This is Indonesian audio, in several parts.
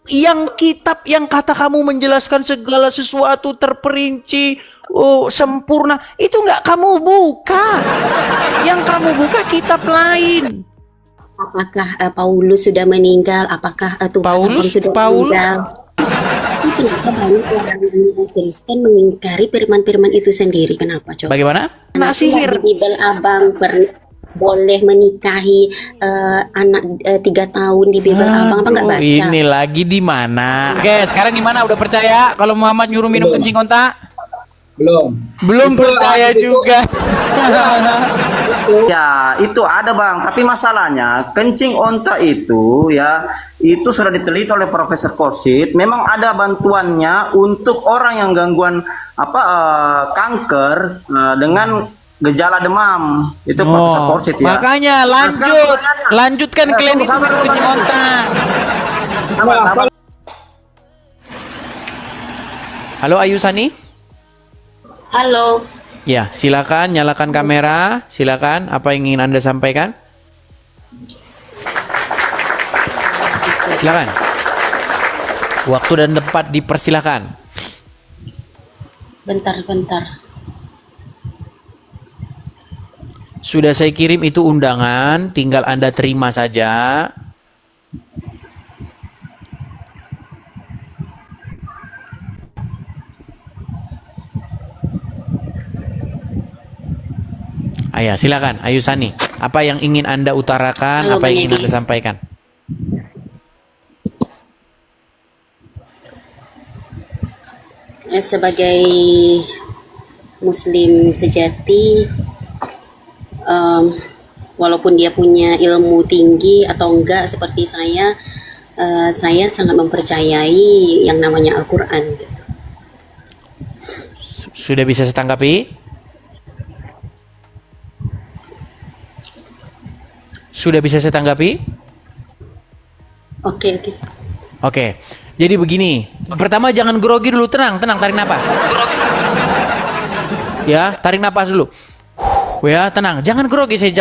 Yang kitab yang kata kamu menjelaskan segala sesuatu terperinci, sempurna, itu nggak kamu buka. Yang kamu buka kitab lain. Apakah Paulus sudah meninggal? Apakah Tuhan sudah meninggal? Kenapa banyak orang yang Kristen mengingkari firman-firman itu sendiri? Kenapa coba? Bagaimana? Kena sihir. Di Bible Abang boleh menikahi anak 3 tahun di Bible Abang, apa nggak baca? Ini lagi di mana? Oke, sekarang gimana? Udah percaya kalau Muhammad nyuruh minum kencing onta? Belum percaya juga. Ya, itu ada Bang, tapi masalahnya kencing onta itu ya, itu sudah diteliti oleh Profesor Korsit. Memang ada bantuannya untuk orang yang gangguan kanker dengan gejala demam. Itu Profesor Korsit ya. Makanya lanjutkan klaim itu kencing onta. Halo Ayu Sani? Halo. Ya, silakan nyalakan kamera. Silakan, apa yang ingin Anda sampaikan? Silakan. Waktu dan tempat dipersilakan. Bentar. Sudah saya kirim itu undangan, tinggal Anda terima saja. Ayah, silakan, Ayu Sani. Apa yang ingin Anda utarakan? Halo, apa yang ingin Bang Anda sampaikan? Sebagai Muslim sejati, walaupun dia punya ilmu tinggi atau enggak seperti saya sangat mempercayai yang namanya Al-Quran. Sudah bisa saya tanggapi? Sudah bisa saya tanggapi? Oke. Jadi begini. Pertama jangan grogi dulu, tenang, tarik napas. Ya, tarik napas dulu. Ya, tenang. Jangan grogi. Saya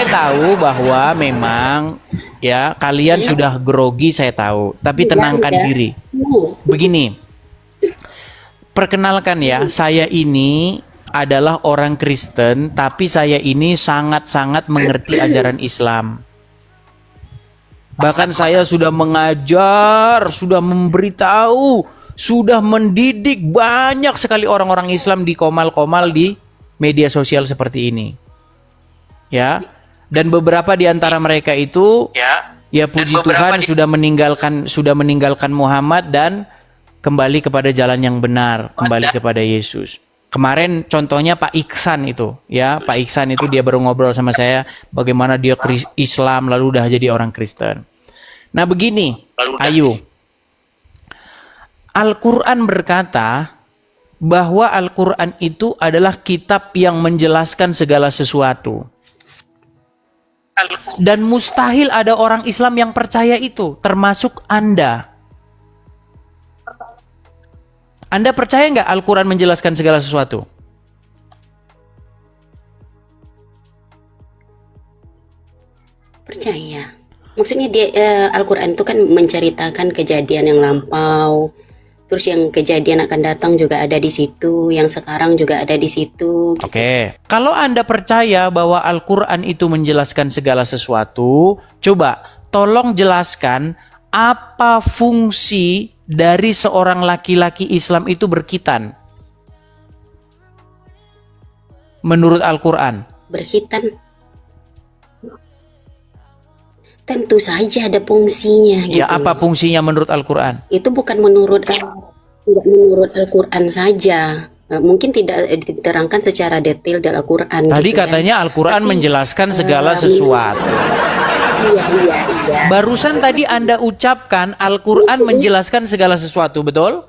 tahu bahwa memang ya kalian sudah grogi, saya tahu. Tapi tenangkan diri. Begini. Perkenalkan ya, saya ini adalah orang Kristen, tapi saya ini sangat-sangat mengerti ajaran Islam. Bahkan saya sudah mengajar, sudah memberitahu, sudah mendidik banyak sekali orang-orang Islam di komal-komal di media sosial seperti ini. Ya. Dan beberapa di antara mereka itu ya puji Tuhan sudah meninggalkan Muhammad dan kembali kepada jalan yang benar, kembali kepada Yesus. Kemarin contohnya Pak Iksan itu, ya Pak Iksan itu dia baru ngobrol sama saya bagaimana dia Islam lalu udah jadi orang Kristen. Nah begini, Ayu, Al-Quran berkata bahwa Al-Quran itu adalah kitab yang menjelaskan segala sesuatu. Dan mustahil ada orang Islam yang percaya itu, termasuk Anda. Anda percaya nggak Al-Quran menjelaskan segala sesuatu? Percaya. Maksudnya Al-Quran itu kan menceritakan kejadian yang lampau. Terus yang kejadian akan datang juga ada di situ. Yang sekarang juga ada di situ. Gitu. Oke. Kalau Anda percaya bahwa Al-Quran itu menjelaskan segala sesuatu, coba tolong jelaskan apa fungsi dari seorang laki-laki Islam itu berkhitan menurut Al-Quran? Berkhitan tentu saja ada fungsinya gitu. Ya, apa fungsinya menurut Al-Quran? Itu bukan menurut Al-Quran saja. Mungkin tidak diterangkan secara detail dalam Al-Quran. Tadi gitu katanya Al-Quran menjelaskan segala sesuatu. Iya. Barusan tadi Anda ucapkan Al-Quran menjelaskan segala sesuatu, betul?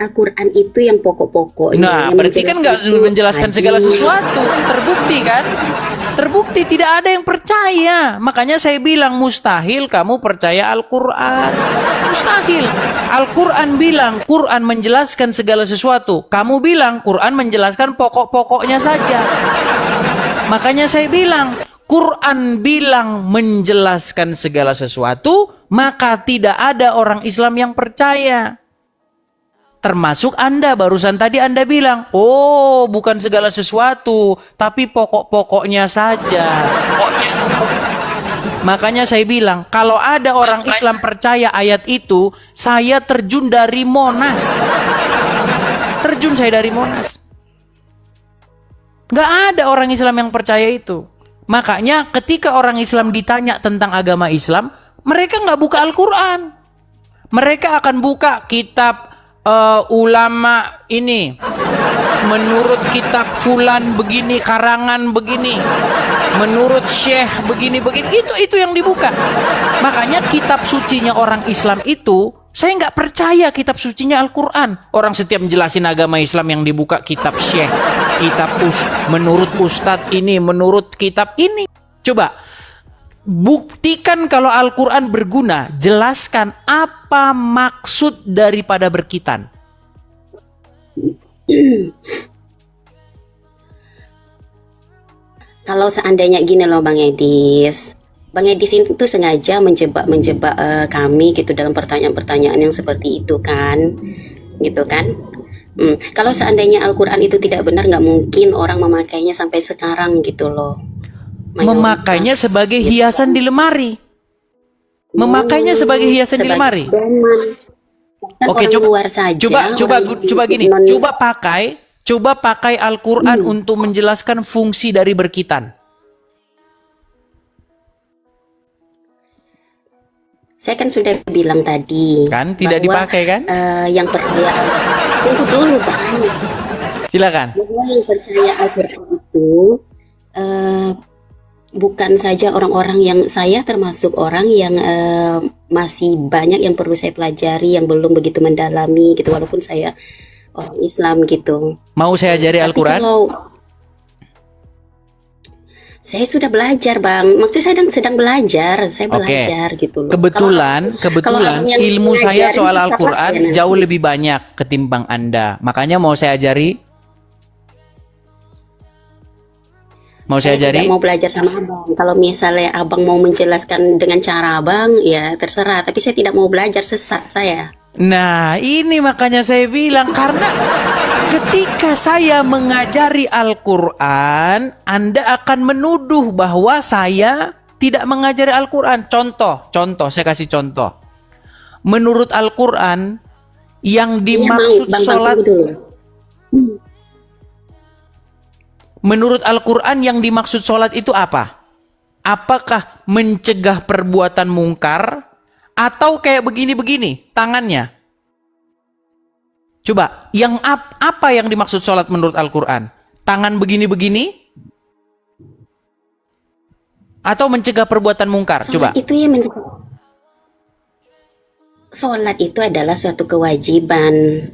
Al-Quran itu yang pokok-pokoknya. Nah, berarti kan nggak menjelaskan segala sesuatu. Terbukti kan? Terbukti tidak ada yang percaya. Makanya saya bilang mustahil kamu percaya Al-Quran. Mustahil. Al-Quran bilang Quran menjelaskan segala sesuatu. Kamu bilang Quran menjelaskan pokok-pokoknya saja. Makanya saya bilang Quran bilang menjelaskan segala sesuatu, maka tidak ada orang Islam yang percaya. Termasuk Anda, barusan tadi Anda bilang, oh bukan segala sesuatu, tapi pokok-pokoknya saja. Makanya saya bilang, kalau ada orang Islam percaya ayat itu, saya terjun dari Monas. Terjun saya dari Monas. Nggak ada orang Islam yang percaya itu. Makanya ketika orang Islam ditanya tentang agama Islam, mereka nggak buka Al-Quran. Mereka akan buka kitab ulama ini. Menurut kitab fulan begini, karangan begini. Menurut syekh begini-begini. Itu yang dibuka. Makanya kitab sucinya orang Islam itu, saya nggak percaya kitab sucinya Al-Quran. Orang setiap menjelasin agama Islam yang dibuka kitab syekh, kitab menurut ustadz ini, menurut kitab ini. Coba buktikan kalau Al-Quran berguna. Jelaskan apa maksud daripada berkitan. Kalau seandainya gini loh Bang Edis ini tuh sengaja menjebak kami gitu dalam pertanyaan-pertanyaan yang seperti itu kan, gitu kan. Kalau seandainya Al-Quran itu tidak benar, nggak mungkin orang memakainya sampai sekarang gitu loh. Memakainya sebagai hiasan di lemari. Memakainya sebagai hiasan di lemari. Oke, coba gini. Coba pakai Al-Quran untuk menjelaskan fungsi dari berkitan. Saya kan sudah bilang tadi. Kan tidak bahwa, dipakai kan? Yang percaya. Tunggu dulu Bang. Silakan. Bahwa yang percaya Al-Quran itu bukan saja orang-orang yang saya termasuk orang yang masih banyak yang perlu saya pelajari, yang belum begitu mendalami gitu, walaupun saya orang Islam gitu. Mau saya ajari Al-Quran? Saya sudah belajar Bang, maksudnya saya sedang belajar, gitu loh. Kebetulan ilmu saya soal Al-Quran jauh lebih banyak ketimbang Anda. Makanya mau saya ajari? Saya tidak mau belajar sama Abang. Kalau misalnya Abang mau menjelaskan dengan cara Abang, ya terserah. Tapi saya tidak mau belajar, sesat saya. Nah, ini makanya saya bilang. Karena ketika saya mengajari Al-Quran, Anda akan menuduh bahwa saya tidak mengajari Al-Quran. Contoh, saya kasih contoh. Menurut Al-Quran, yang dimaksud sholat... Menurut Al-Quran yang dimaksud sholat itu apa? Apakah mencegah perbuatan mungkar? Atau kayak begini-begini tangannya? Coba, apa yang dimaksud sholat menurut Al-Quran? Tangan begini-begini? Atau mencegah perbuatan mungkar? Coba. Sholat itu adalah suatu kewajiban.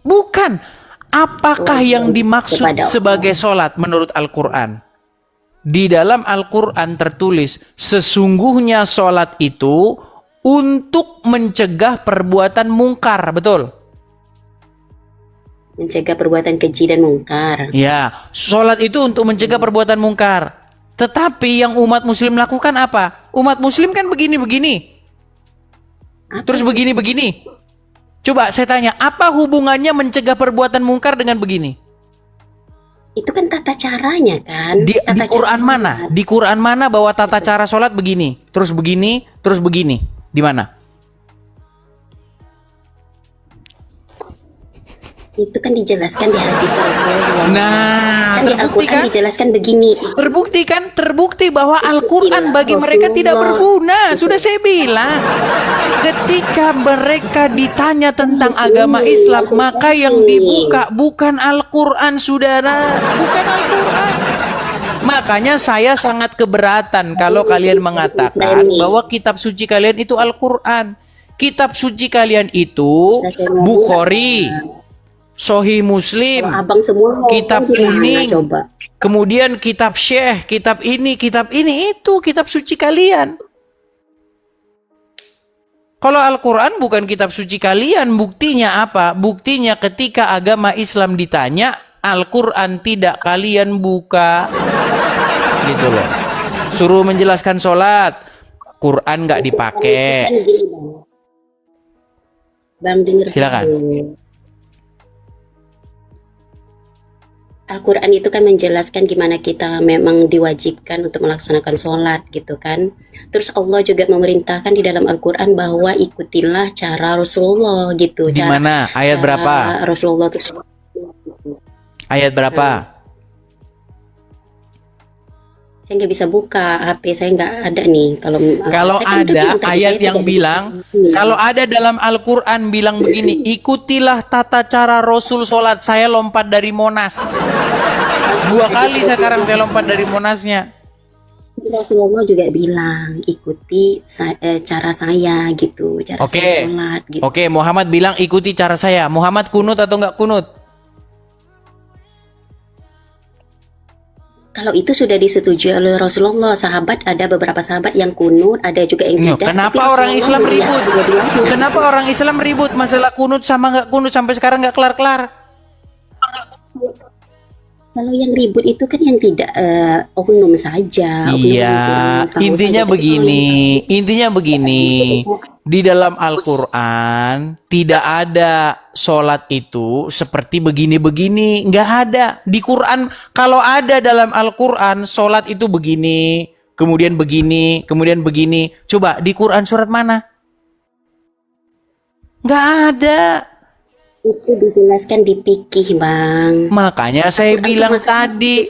Bukan. Apakah yang dimaksud sebagai sholat menurut Al-Quran? Di dalam Al-Quran tertulis, sesungguhnya sholat itu untuk mencegah perbuatan mungkar, betul? Mencegah perbuatan keji dan mungkar. Ya, sholat itu untuk mencegah perbuatan mungkar. Tetapi yang umat muslim lakukan apa? Umat muslim kan begini-begini. Terus begini-begini. Coba saya tanya, apa hubungannya mencegah perbuatan mungkar dengan begini? Itu kan tata caranya kan? Di Quran mana? Di Quran mana bahwa tata cara sholat begini, terus begini, terus begini? Di mana? Itu kan dijelaskan di hadis Rasulullah. Nah, kan di Al-Quran dijelaskan begini. Terbukti bahwa Al-Quran bagi mereka tidak berguna. Sudah saya bilang. Ketika mereka ditanya tentang agama Islam, maka yang dibuka bukan Al-Quran, saudara. Bukan Al-Quran. Makanya saya sangat keberatan kalau kalian mengatakan bahwa kitab suci kalian itu Al-Quran. Kitab suci kalian itu Bukhari, Sahih Muslim, kitab kuning, kemudian kitab syekh, kitab ini, itu kitab suci kalian. Kalau Al-Quran bukan kitab suci kalian, buktinya apa? Buktinya ketika agama Islam ditanya, Al-Quran tidak kalian buka. gitu loh. Suruh menjelaskan sholat, Quran nggak dipakai. Kan gini, Bang, denger Silakan. dulu. Al-Quran itu kan menjelaskan gimana kita memang diwajibkan untuk melaksanakan sholat gitu kan. Terus Allah juga memerintahkan di dalam Al-Quran bahwa ikutilah cara Rasulullah gitu. Di mana? Ayat berapa? Rasulullah itu sholat. Ayat berapa? Saya nggak bisa buka HP, saya nggak ada nih. Kalau saya kan itu ada yang tadi ayat saya yang tidak bilang, bisa. kalau ada dalam Al-Quran bilang begini, ikutilah tata cara Rasul sholat, saya lompat dari Monas. 2 kali sekarang saya lompat dari Monasnya. Rasulullah juga bilang ikuti cara saya gitu, cara Oke. saya sholat gitu. Oke, Muhammad bilang ikuti cara saya. Muhammad kunut atau nggak kunut? Kalau itu sudah disetujui oleh Rasulullah, sahabat ada beberapa sahabat yang kunut, ada juga yang tidak. Kenapa tapi orang Rasulullah Islam melihat ribut? dua-duanya. Kenapa orang Islam ribut masalah kunut sama nggak kunut sampai sekarang nggak kelar-kelar? Kalau yang ribut itu kan yang tidak oknum saja. Oknum yang Iya, kurang tahu intinya saja. Tapi kalau begini. Di dalam Al-Quran tidak ada sholat itu seperti begini-begini, nggak ada. Di Quran kalau ada dalam Al-Quran sholat itu begini, kemudian begini, kemudian begini. Coba di Quran surat mana? Nggak ada. itu dijelaskan di fikih, Bang. Makanya saya bilang tadi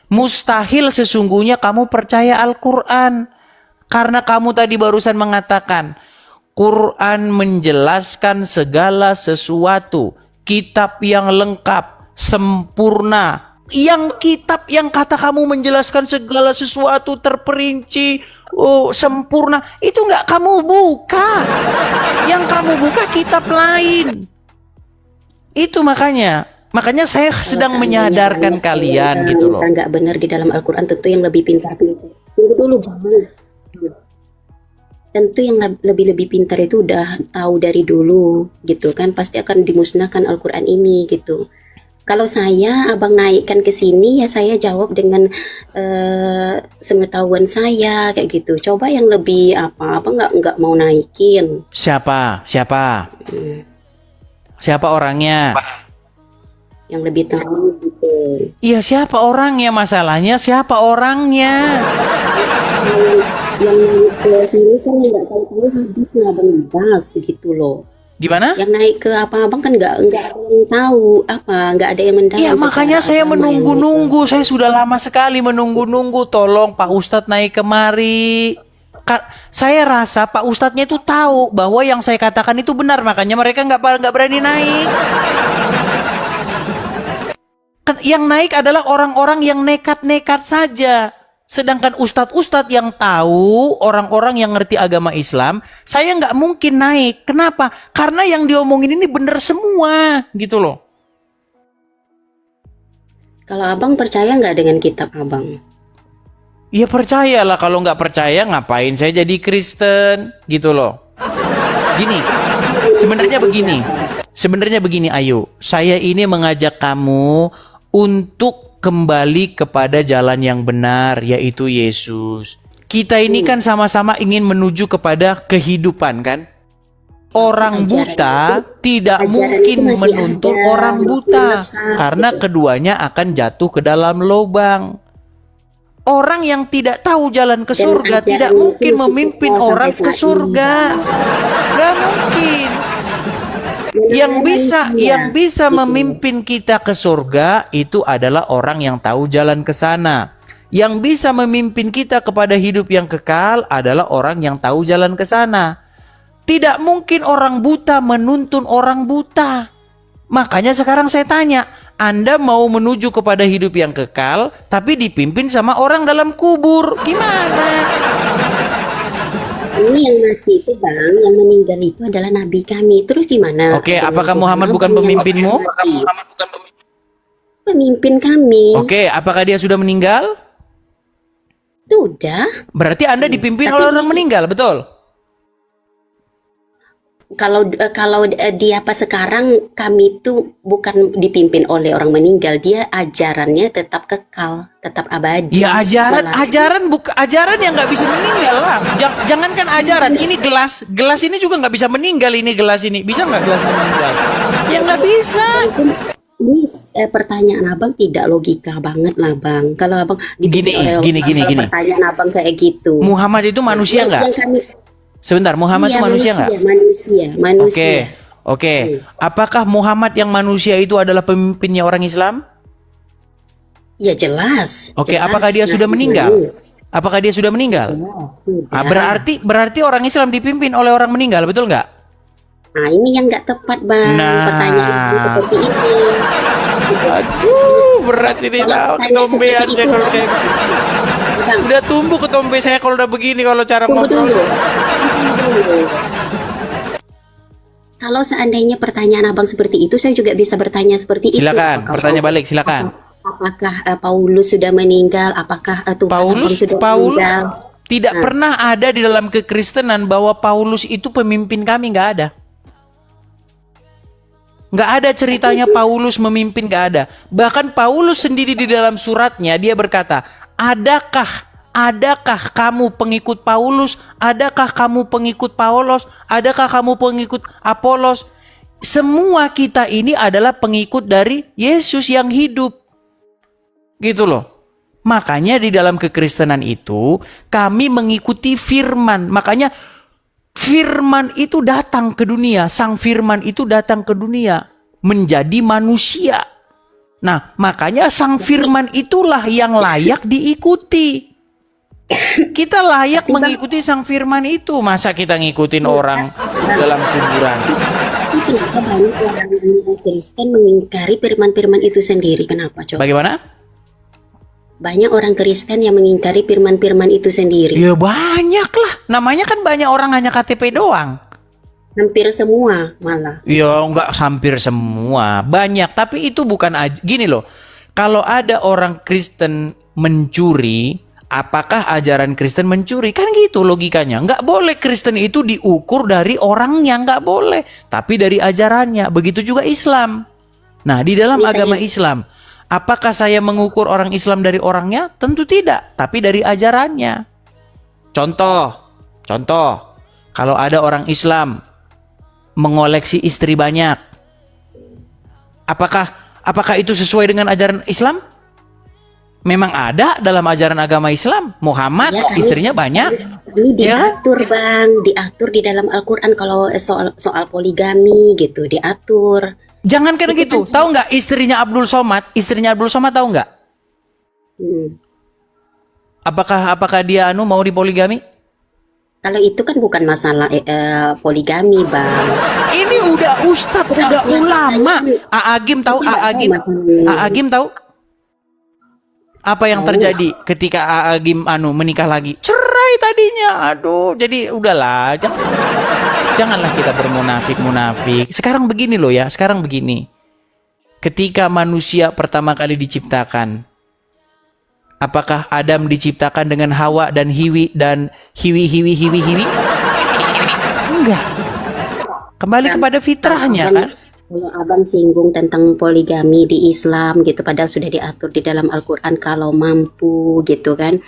mustahil sesungguhnya kamu percaya Al-Quran. Karena kamu tadi barusan mengatakan Quran menjelaskan segala sesuatu, kitab yang lengkap, sempurna. Yang kitab yang kata kamu menjelaskan segala sesuatu terperinci, sempurna, itu nggak kamu buka. Yang kamu buka kitab lain. Itu makanya saya sedang menyadarkan kalian gitu loh. Nggak benar di dalam Al-Quran, tentu yang lebih pintar-pintar. Tunggu dulu, Bang. Tentu yang lebih pintar itu udah tahu dari dulu gitu kan, pasti akan dimusnahkan Al-Quran ini gitu. Kalau saya abang naikkan ke sini ya saya jawab dengan sepengetahuan saya kayak gitu. Coba yang lebih apa nggak mau naikin. Siapa orangnya? Yang lebih tahu gitu. Iya, siapa orangnya? Masalahnya siapa orangnya? Yang naik ke sini kan nggak tahu habis abang bahas gitu loh. Gimana? Yang naik ke apa abang kan nggak ada yang tahu nggak ada yang mendalam. Iya, makanya saya menunggu-nunggu. Saya sudah lama sekali menunggu-nunggu. Tolong Pak Ustadz naik kemari. Saya rasa Pak Ustadznya itu tahu bahwa yang saya katakan itu benar, makanya mereka nggak berani naik. Kan yang naik adalah orang-orang yang nekat-nekat saja. Sedangkan ustadz-ustadz yang tahu, orang-orang yang ngerti agama Islam, saya nggak mungkin naik. Kenapa? Karena yang diomongin ini benar semua, gitu loh. Kalau abang percaya nggak dengan kitab abang? Ya percayalah, kalau nggak percaya ngapain saya jadi Kristen, gitu loh. Gini, sebenarnya begini Ayu, saya ini mengajak kamu untuk kembali kepada jalan yang benar, yaitu Yesus. Kita ini kan sama-sama ingin menuju kepada kehidupan kan? Orang buta tidak mungkin menuntun orang buta, karena keduanya akan jatuh ke dalam lubang. Orang yang tidak tahu jalan ke surga tidak mungkin memimpin orang ke surga. Gak mungkin. Yang bisa memimpin kita ke surga itu adalah orang yang tahu jalan ke sana. Yang bisa memimpin kita kepada hidup yang kekal adalah orang yang tahu jalan ke sana. Tidak mungkin orang buta menuntun orang buta. Makanya sekarang saya tanya, Anda mau menuju kepada hidup yang kekal tapi dipimpin sama orang dalam kubur, gimana? Ini yang mati itu Bang, yang meninggal itu adalah nabi kami. Terus gimana? Oke, apakah Muhammad bukan pemimpinmu? Pemimpin kami. Oke, apakah dia sudah meninggal? Sudah. Berarti Anda dipimpin oleh orang meninggal, betul? kalau dia pas sekarang kami itu bukan dipimpin oleh orang meninggal, dia ajarannya tetap kekal, tetap abadi. Ya ajaran, Malah- ajaran yang nggak bisa meninggal lah. Jangankan ajaran, ini gelas ini juga nggak bisa meninggal. Ini gelas ini bisa nggak gelas ini meninggal? Ya nggak bisa. Ini pertanyaan abang tidak logika banget lah bang. Kalau abang dipimpin oleh Gini. pertanyaan abang kayak gitu. Muhammad itu manusia Yang nggak? kami, Sebentar, Muhammad iya, itu manusia nggak? manusia. Oke. Apakah Muhammad yang manusia itu adalah pemimpinnya orang Islam? Ya jelas. Oke, jelas. apakah dia sudah meninggal? Apakah dia sudah meninggal? Sudah. Berarti orang Islam dipimpin oleh orang meninggal, betul nggak? Nah ini yang nggak tepat bang. Nah. Pertanyaan itu seperti ini. Aduh, berat ini Kalau lah pertanyaan ketombean seperti saya itu, kalau Bang. kayak gitu. Bang, Udah tumbuh ketombe saya kalau udah begini kalau cara tunggu ngobrol. dulu. Tunggu dulu. Kalau seandainya pertanyaan abang seperti itu, saya juga bisa bertanya seperti itu. Silakan, bertanya balik, silakan. Apakah Paulus sudah meninggal? Apakah Tuhan abang sudah Paulus meninggal? tidak pernah ada di dalam kekristenan bahwa Paulus itu pemimpin kami, nggak ada. Nggak ada ceritanya Paulus memimpin, nggak ada. Bahkan Paulus sendiri di dalam suratnya dia berkata, adakah kamu pengikut Paulus? Adakah kamu pengikut Paulos? Adakah kamu pengikut Apolos? Semua kita ini adalah pengikut dari Yesus yang hidup. Gitu loh. Makanya di dalam kekristenan itu kami mengikuti firman. Makanya firman itu datang ke dunia. Sang firman itu datang ke dunia menjadi manusia. Nah, makanya sang firman itulah yang layak diikuti. Kita layak mengikuti sang firman itu. Masa kita ngikutin orang dalam kuburan? Tapi kenapa banyak orang Kristen mengingkari firman-firman itu sendiri? Kenapa coba? Bagaimana? Banyak orang Kristen yang mengingkari firman-firman itu sendiri. Ya banyak lah. Namanya kan banyak orang hanya KTP doang. Hampir semua malah. Ya enggak hampir semua. Banyak. Tapi itu bukan gini loh. Kalau ada orang Kristen mencuri, apakah ajaran Kristen mencuri? Kan gitu logikanya. Enggak boleh Kristen itu diukur dari orangnya. Enggak boleh. Tapi dari ajarannya. Begitu juga Islam. Nah di dalam agama Islam, apakah saya mengukur orang Islam dari orangnya? Tentu tidak, tapi dari ajarannya. Contoh, kalau ada orang Islam mengoleksi istri banyak, apakah itu sesuai dengan ajaran Islam? Memang ada dalam ajaran agama Islam. Muhammad Ya, istrinya banyak. Ini diatur bang, diatur di dalam Al-Quran kalau soal poligami gitu diatur. Jangan kan gitu. Tahu nggak istrinya Abdul Somad? Istrinya Abdul Somad tahu nggak? Apakah dia mau dipoligami? Kalau itu kan bukan masalah poligami bang. Ini udah ustadz, udah ulama. A'agim tahu? A'agim tahu? Apa yang terjadi ketika A'agim menikah lagi? Cerai tadinya. Aduh, jadi udahlah. Janganlah kita bermunafik-munafik. Sekarang begini loh ya, sekarang begini. Ketika manusia pertama kali diciptakan, apakah Adam diciptakan dengan Hawa dan Hiwi dan Hiwi? Enggak. Kembali kepada fitrahnya kan. Kalau abang singgung tentang poligami di Islam gitu, padahal sudah diatur di dalam Al-Quran kalau mampu gitu kan.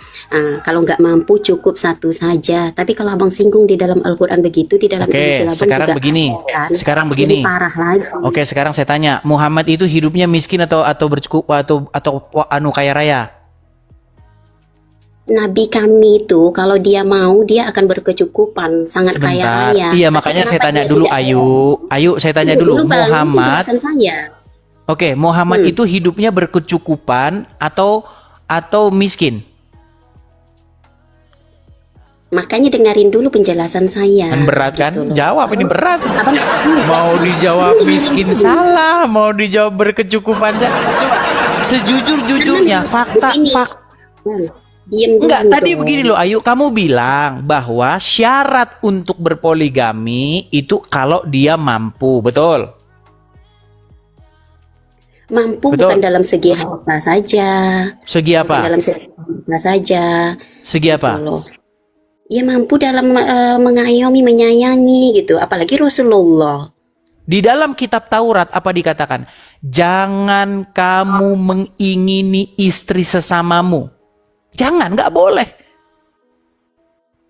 Kalau nggak mampu cukup satu saja. Tapi kalau abang singgung di dalam Al-Quran begitu, di dalam Injil abang sekarang juga begini. kan. Sekarang begini. Lebih parah lagi. Oke, sekarang saya tanya, Muhammad itu hidupnya miskin atau bercukup atau kaya raya? Nabi kami itu kalau dia mau dia akan berkecukupan, sangat kaya raya. Iya, Tapi makanya saya kenapa tanya dia dulu tidak Ayu saya tanya Tunggu dulu Bang, Muhammad. penjelasan saya. Oke, Muhammad itu hidupnya berkecukupan atau miskin? Makanya dengerin dulu penjelasan saya. Kan berat kan? Gitu loh. Jawab ini berat. Abang, Mau dijawab miskin salah, mau dijawab berkecukupan salah. Coba sejujur-jujurnya fakta. Bang, diam dulu Enggak, tadi dong. begini loh Ayu, kamu bilang bahwa syarat untuk berpoligami itu kalau dia mampu, betul? Mampu Betul. bukan dalam segi harta saja. Segi Bukan apa? dalam segi harta saja. Segi apa? Gitu loh. ya mampu dalam mengayomi, menyayangi gitu. Apalagi Rasulullah. Di dalam kitab Taurat apa dikatakan? Jangan kamu mengingini istri sesamamu. Jangan, nggak boleh.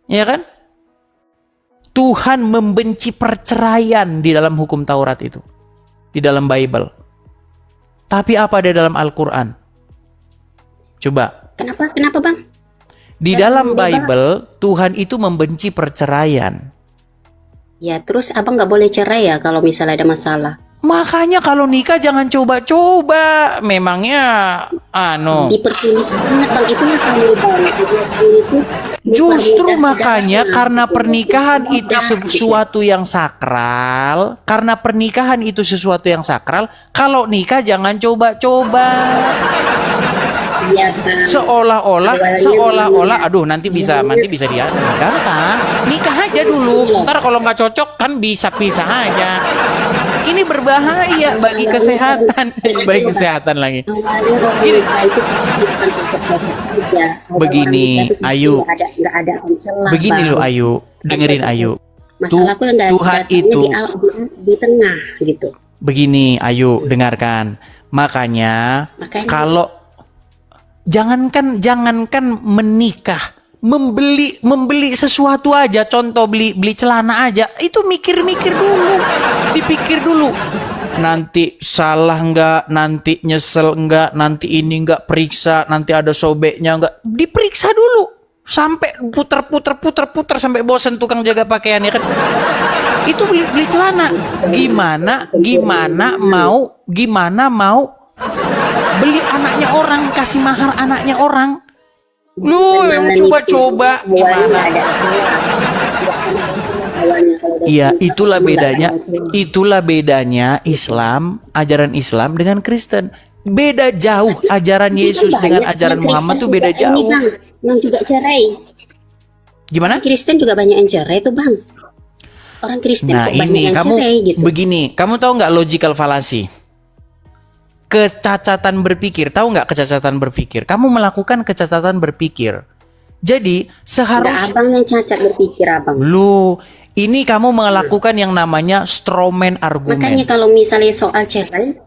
Ya kan? Tuhan membenci perceraian di dalam hukum Taurat itu. Di dalam Bible. Tapi apa ada dalam Al-Quran? Coba. Kenapa Bang? Di dalam Bible, Tuhan itu membenci perceraian. Ya terus abang nggak boleh cerai ya kalau misalnya ada masalah. Makanya kalau nikah jangan coba-coba. Memangnya Dipersulit banget Bang, itu makanya Bang. Itu justru dipermudah makanya segalanya. karena pernikahan itu sesuatu yang sakral. Karena pernikahan itu sesuatu yang sakral. Kalau nikah jangan coba-coba. Iya Bang. Seolah-olah aduh nanti bisa nikah nikah aja dulu, ntar kalau nggak cocok kan bisa pisah aja. Ini berbahaya bagi kesehatan. Bagi kesehatan lagi. Awalnya wanita itu pasti akan tetap aja. Begini, Wanita itu pasti Ayu. nggak ada celah, Begini Bang. loh Ayu, dengerin Ayu. Masalahku yang Tuhan datangnya itu di tengah gitu. begini Ayu, dengarkan. Makanya kalau jangankan menikah, membeli sesuatu aja, contoh beli celana aja, itu mikir-mikir dulu, dipikir dulu. Nanti salah nggak, nanti nyesel nggak, nanti ini nggak periksa, nanti ada sobeknya nggak, diperiksa dulu. Sampai puter sampai bosan tukang jaga pakaian ya kan. Itu beli celana. Gimana mau beli anaknya orang, kasih mahar anaknya orang. Lu yang coba-coba gimana? Iya, itulah bedanya Islam, ajaran Islam dengan Kristen. Beda jauh ajaran Yesus dengan ajaran Muhammad tuh beda jauh. Yang juga cerai. Gimana? Kristen juga banyak yang cerai tuh Bang. Orang Kristen Nah kok banyak ini yang kamu cerai gitu. begini, kamu tahu nggak logical fallacy? Kecacatan berpikir, tahu nggak kecacatan berpikir? Kamu melakukan kecacatan berpikir. Jadi seharusnya Abang yang cacat berpikir Abang. lu ini kamu melakukan yang namanya strawman argumen. Makanya kalau misalnya soal cerai,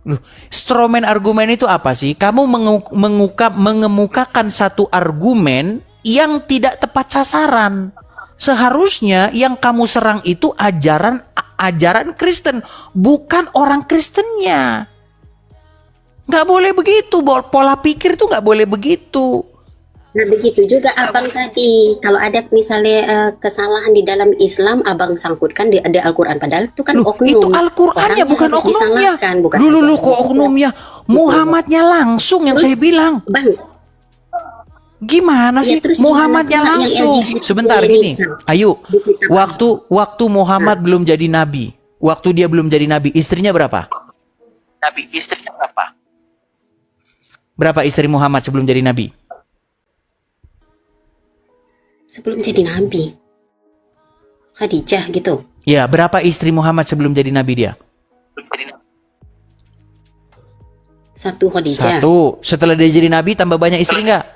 Loh, strawman argumen itu apa sih? Kamu mengemukakan satu argumen yang tidak tepat sasaran. Seharusnya yang kamu serang itu ajaran Kristen, bukan orang Kristennya. Nggak boleh begitu, pola pikir tuh nggak boleh begitu. nah begitu juga Abang tadi. Kalau ada misalnya kesalahan di dalam Islam, Abang sangkutkan di Al-Quran. Padahal itu kan oknum. Itu Al-Qur'annya Orang bukan harus oknumnya. disalahkan, bukan Dulu aja. kok oknumnya. Muhammadnya langsung yang Terus, saya bilang. Bang, Gimana Ya, sih terus Muhammadnya gimana pula yang langsung? LGBT Sebentar ini? gini, Ayu. Di kitab Waktu Muhammad belum jadi nabi, waktu dia belum jadi nabi, istrinya berapa? Nabi, istrinya berapa? Berapa istri Muhammad sebelum jadi nabi? sebelum jadi Nabi, Khadijah gitu. Ya, berapa istri Muhammad sebelum jadi nabi dia? Satu Khadijah. Satu. Setelah dia jadi nabi tambah banyak istri nggak?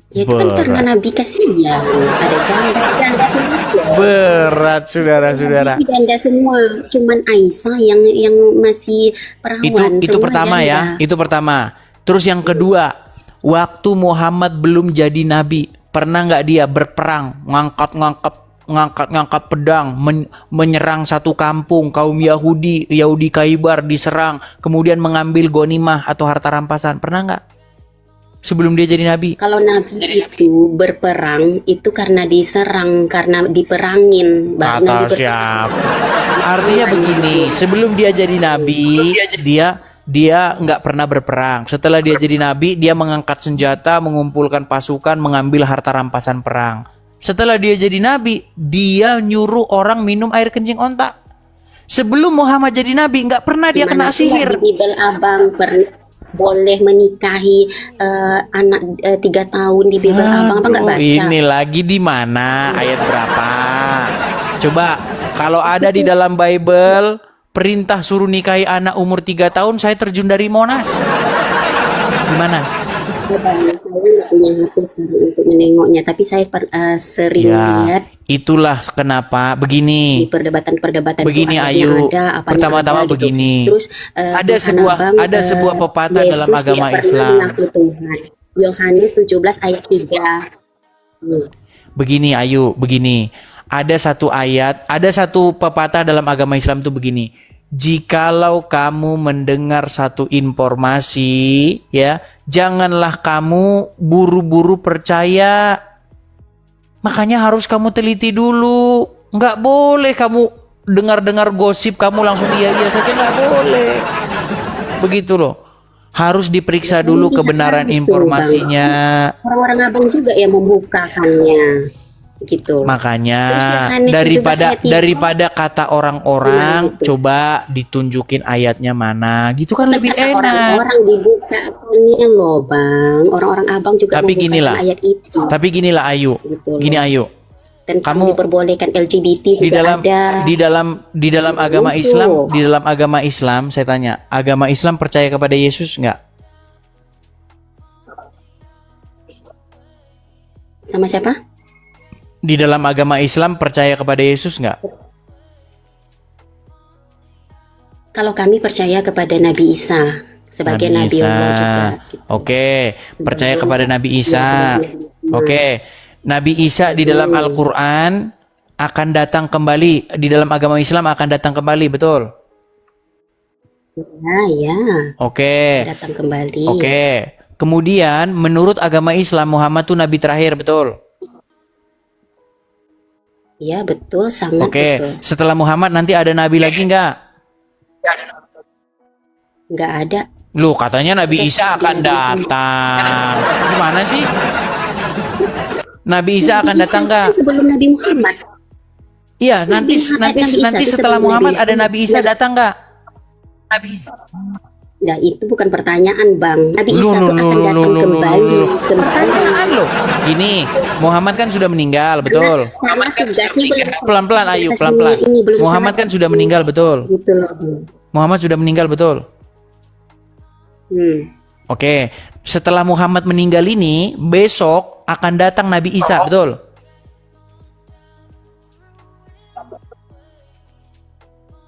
Ya itu kan karena Nabi kasihan. Ada janda semua. Berat, saudara-saudara. Janda semua. Cuman Aisyah yang masih perawan. Itu semua pertama janda. ya, itu pertama. Terus yang kedua, waktu Muhammad belum jadi nabi, pernah nggak dia berperang, ngangkat pedang, menyerang satu kampung, kaum Yahudi Khaybar diserang, kemudian mengambil ghanimah atau harta rampasan, pernah nggak? Sebelum dia jadi nabi. Kalau Nabi itu berperang itu karena diserang, karena diperangin. Kata siapa? Artinya begini, sebelum dia jadi nabi, dia nggak pernah berperang. Setelah dia jadi nabi, dia mengangkat senjata, mengumpulkan pasukan, mengambil harta rampasan perang. Setelah dia jadi nabi, dia nyuruh orang minum air kencing onta. Sebelum Muhammad jadi nabi, nggak pernah dia kena sihir. Di Bible Abang boleh menikahi anak 3 tahun di Bible Abang, apa nggak baca? Ini lagi di mana? Ayat berapa? Coba, kalau ada di dalam Bible perintah suruh nikahi anak umur 3 tahun, saya terjun dari Monas. Gimana? Bang, saya nggak punya HP sekarang untuk menengoknya, tapi saya sering Ya, lihat itulah kenapa di begini. perdebatan-perdebatan itu Begini ayatnya Ayu, ada, apanya pertama-tama ada gitu. begini. Terus Ada Tuhan sebuah Abang, pepatah dalam Yesus agama tidak pernah Islam. mengaku Tuhan. Yohanes 17 ayat 3. Hmm. Begini Ayu, begini. Ada satu pepatah dalam agama Islam tuh begini. Jikalau kamu mendengar satu informasi, ya, janganlah kamu buru-buru percaya. Makanya harus kamu teliti dulu. Nggak boleh kamu dengar-dengar gosip kamu langsung iya-iya saja, nggak boleh. Begitu loh. Harus diperiksa dulu kebenaran informasinya. Orang-orang abang juga yang membukakannya gitu. Makanya Terus Yohanes 17 ayat 3, daripada kata orang-orang, Nah, itu. coba ditunjukin ayatnya mana. Gitu kan lebih Kata enak. orang-orang dibukakannya loh bang, orang-orang abang juga Tapi membukakan ginilah. ayat itu. Tapi ginilah Ayu. Gitu loh. Gini Ayu. Tentang kamu- diperbolehkan LGBT Di juga dalam ada. di dalam agama Itu. Islam, di dalam agama Islam saya tanya, agama Islam percaya kepada Yesus nggak? Sama siapa? Di dalam agama Islam percaya kepada Yesus nggak? Kalau kami percaya kepada Nabi Isa sebagai Nabi Allah juga. Gitu. Oke, percaya kepada Nabi Ya, Isa. sebagai Nabi. Oke, Nabi Isa di dalam Al-Quran akan datang kembali. Di dalam agama Islam akan datang kembali, betul? Ya, Oke, datang kembali. oke. Kemudian menurut agama Islam Muhammad tuh Nabi terakhir, betul? Ya, betul, sangat Oke, betul. setelah Muhammad nanti ada Nabi lagi nggak? Nggak ada. Loh, katanya Nabi Isa akan datang. Gimana sih? Nabi Isa akan Nabi datang Isa nggak? kan sebelum Nabi Muhammad. Iya, nanti Nabi Isa setelah itu Muhammad sebelum ada Nabi Isa datang nggak? Nah, itu bukan pertanyaan, Bang. Nabi Loh, Isa loh, itu akan loh, datang loh, kembali. loh. Pertanyaan loh. Gini, Muhammad kan sudah meninggal, betul? Karena tugasnya belum Pelan-pelan, Ayu, tugas pelan-pelan. dunia ini belum Muhammad kan selesai. sudah meninggal, betul? Gitu loh. Muhammad sudah meninggal, betul? Oke, setelah Muhammad meninggal ini, besok akan datang Nabi Isa, betul?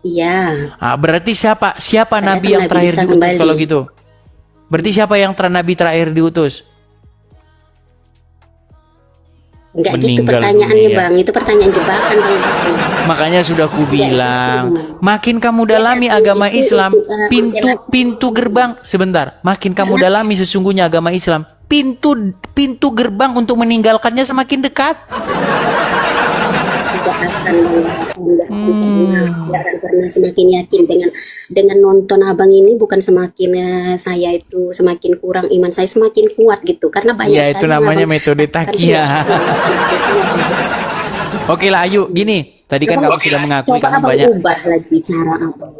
Iya. Ah, berarti siapa Akan nabi yang Nabi terakhir Isa diutus kembali. kalau gitu? Berarti siapa yang nabi terakhir diutus? Enggak gitu Meninggal pertanyaannya, dunia. Bang. Itu pertanyaan jebakan, Bang. Makanya sudah ku bilang, makin kamu dalami agama Islam, pintu gerbang sebentar. Makin kamu dalami sesungguhnya agama Islam, pintu gerbang untuk meninggalkannya semakin dekat. Tidak akan tidak akan pernah semakin yakin dengan nonton abang ini, bukan semakin saya itu semakin kurang iman, saya semakin kuat gitu karena banyak Ya, itu sekali namanya abang metode katakan takia. tidak. Oke lah Ayu, gini, tadi kan kamu sudah mengakui Coba kamu abang banyak. ubah lagi cara abang.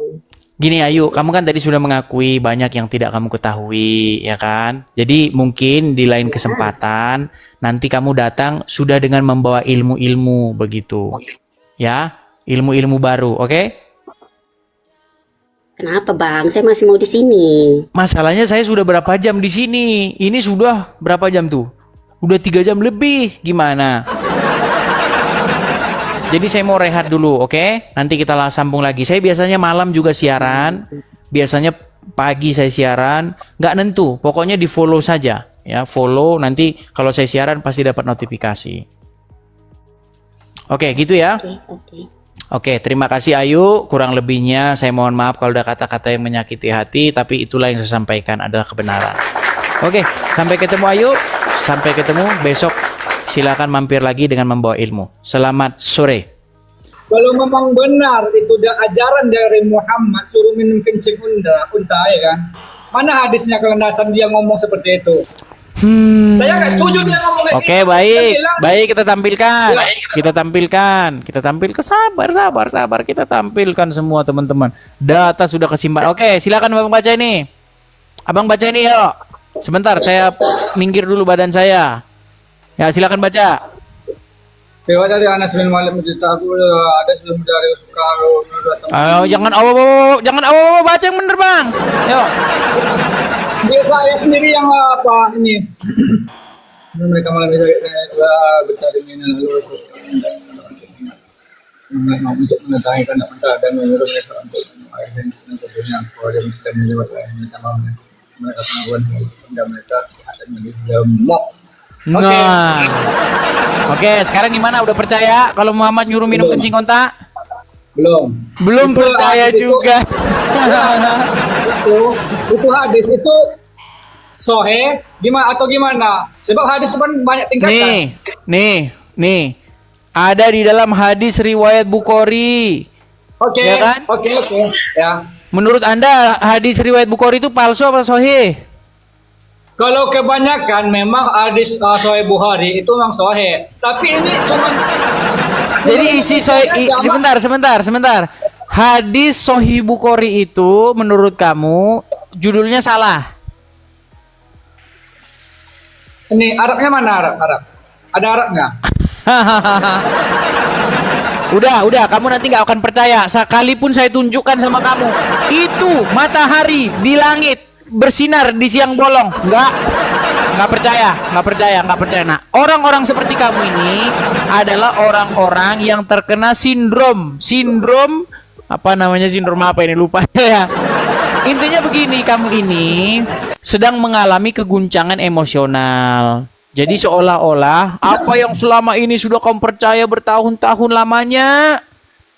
Gini Ayu, kamu kan tadi sudah mengakui banyak yang tidak kamu ketahui, ya kan? Jadi mungkin di lain kesempatan nanti kamu datang sudah dengan membawa ilmu-ilmu begitu. Ya, ilmu-ilmu baru, oke? Kenapa, Bang? Saya masih mau di sini. Masalahnya saya sudah berapa jam di sini? Ini sudah berapa jam tuh? Udah 3 jam lebih. Gimana? Jadi saya mau rehat dulu, oke? Nanti kita sambung lagi. Saya biasanya malam juga siaran. Biasanya pagi saya siaran. Nggak nentu. Pokoknya di follow saja. Ya, follow. Nanti kalau saya siaran pasti dapat notifikasi. Oke, gitu ya. Oke. Oke, terima kasih Ayu. Kurang lebihnya saya mohon maaf kalau ada kata-kata yang menyakiti hati, tapi itulah yang saya sampaikan adalah kebenaran. Oke, sampai ketemu Ayu. Sampai ketemu besok. Silakan mampir lagi dengan membawa ilmu. Selamat sore. Kalau memang benar itu ajaran dari Muhammad suruh minum kencing unta ya kan? Mana hadisnya kelendasan dia ngomong seperti itu? Saya nggak setuju dia ngomong kayak Oke, gitu. Dia baik. bilang, Baik, kita tampilkan. Kita tampilkan. Sabar. Kita tampilkan semua teman-teman. Data sudah kesimpan. Oke, silakan Abang baca ini. Abang baca ini yuk. Sebentar, saya minggir dulu badan saya. Ya, silakan baca. Dewa dari Anas bin Malik menceritakan ada sebelum dari Soekarno Ayo, jangan jangan baca yang bener, Bang. Yuk. Dia saya sendiri yang apa ini mereka malah bisa betah dengan lalu untuk mengetahui kan dan menyuruh mereka untuk air dan sebagainya kalau ada mesti menjawab mereka pengakuan sehingga mereka ada menjadi gemuk. Nah, oke, sekarang gimana? Udah percaya kalau Muhammad nyuruh minum kencing onta? Belum Itu percaya hadis juga. itu hadis itu sohe gimana atau gimana? Sebab hadis kan banyak tingkatan. Nih. Ada di dalam hadis riwayat Bukhari. Oke, Ya kan? oke, ya. Menurut Anda hadis riwayat Bukhari itu palsu apa sahih? Kalau kebanyakan memang hadis Sahih Bukhari itu memang sahih. Tapi ini cuma Jadi isi sebentar. Hadis Sahih Bukhari itu menurut kamu judulnya salah. ini Arabnya mana Arab? Ada Arabnya? Udah, kamu nanti nggak akan percaya. Sekalipun saya tunjukkan sama kamu, itu matahari di langit bersinar di siang bolong. Nggak percaya. Nah, orang-orang seperti kamu ini adalah orang-orang yang terkena sindrom apa namanya, sindrom apa ini, lupa ya. Intinya begini, kamu ini sedang mengalami keguncangan emosional. Jadi seolah-olah apa yang selama ini sudah kamu percaya bertahun-tahun lamanya,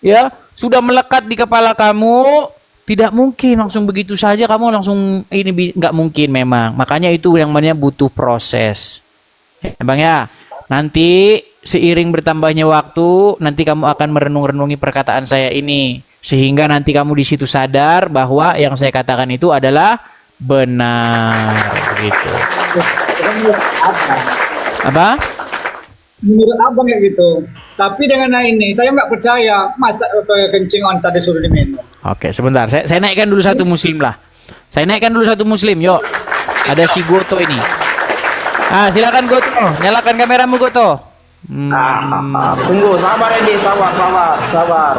ya, sudah melekat di kepala kamu, tidak mungkin langsung begitu saja kamu langsung ini, nggak mungkin memang. Makanya itu yang namanya butuh proses. Ya, Bang ya. Nanti seiring bertambahnya waktu, nanti kamu akan merenung-renungi perkataan saya ini, sehingga nanti kamu di situ sadar bahwa yang saya katakan itu adalah benar, gitu. Apa? Menurut abang kayak gitu. Tapi dengan ini saya nggak percaya masa kayak kencing onta disuruh diminum. Oke, sebentar. Saya naikkan dulu satu muslim lah. Yuk. Ada si Goto ini. Silakan Goto. Nyalakan kameramu Goto. Tunggu, sabar ini, sabar.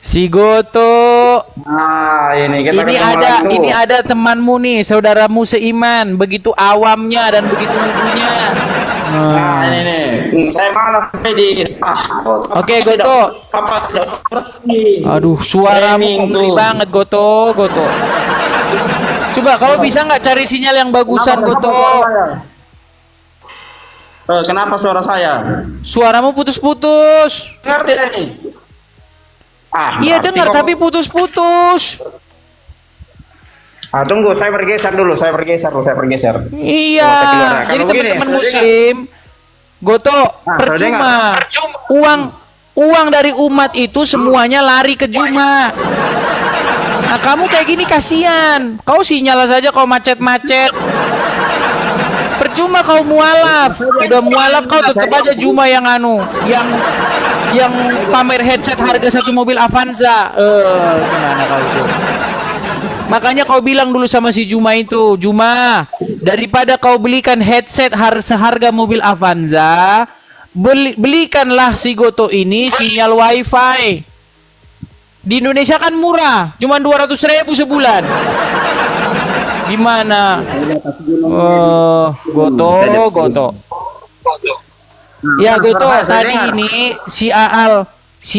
Si Goto. Ini kita Ini ada temanmu nih, saudaramu seiman, begitu awamnya dan begitu lucunya. ini nih. Saya malah Fedis. Oke, Goto. Papa sudah Aduh, suaramu ngeri banget Goto. Coba kalau bisa nggak cari sinyal yang bagusan Goto. Kenapa suara saya? Suaramu putus-putus. Ngerti ini? Iya dengar tapi putus-putus. Tunggu, saya bergeser dulu. Saya bergeser. Iya. Jadi teman-teman muslim, Goto, percuma. Uang dari umat itu semuanya lari ke Juma. Nah, kamu kayak gini kasihan. Kau sinyal saja kau macet-macet. Percuma kau mualaf. Udah mualaf kau tetap aja Juma yang yang pamer headset harga satu mobil Avanza. Gimana kau itu? Makanya kau bilang dulu sama si Juma itu, Juma, daripada kau belikan headset seharga mobil Avanza, belikanlah si Goto ini sinyal wifi. Di Indonesia kan murah, cuma 200.000 sebulan. Gimana? Goto. Ya Goto, tadi ini si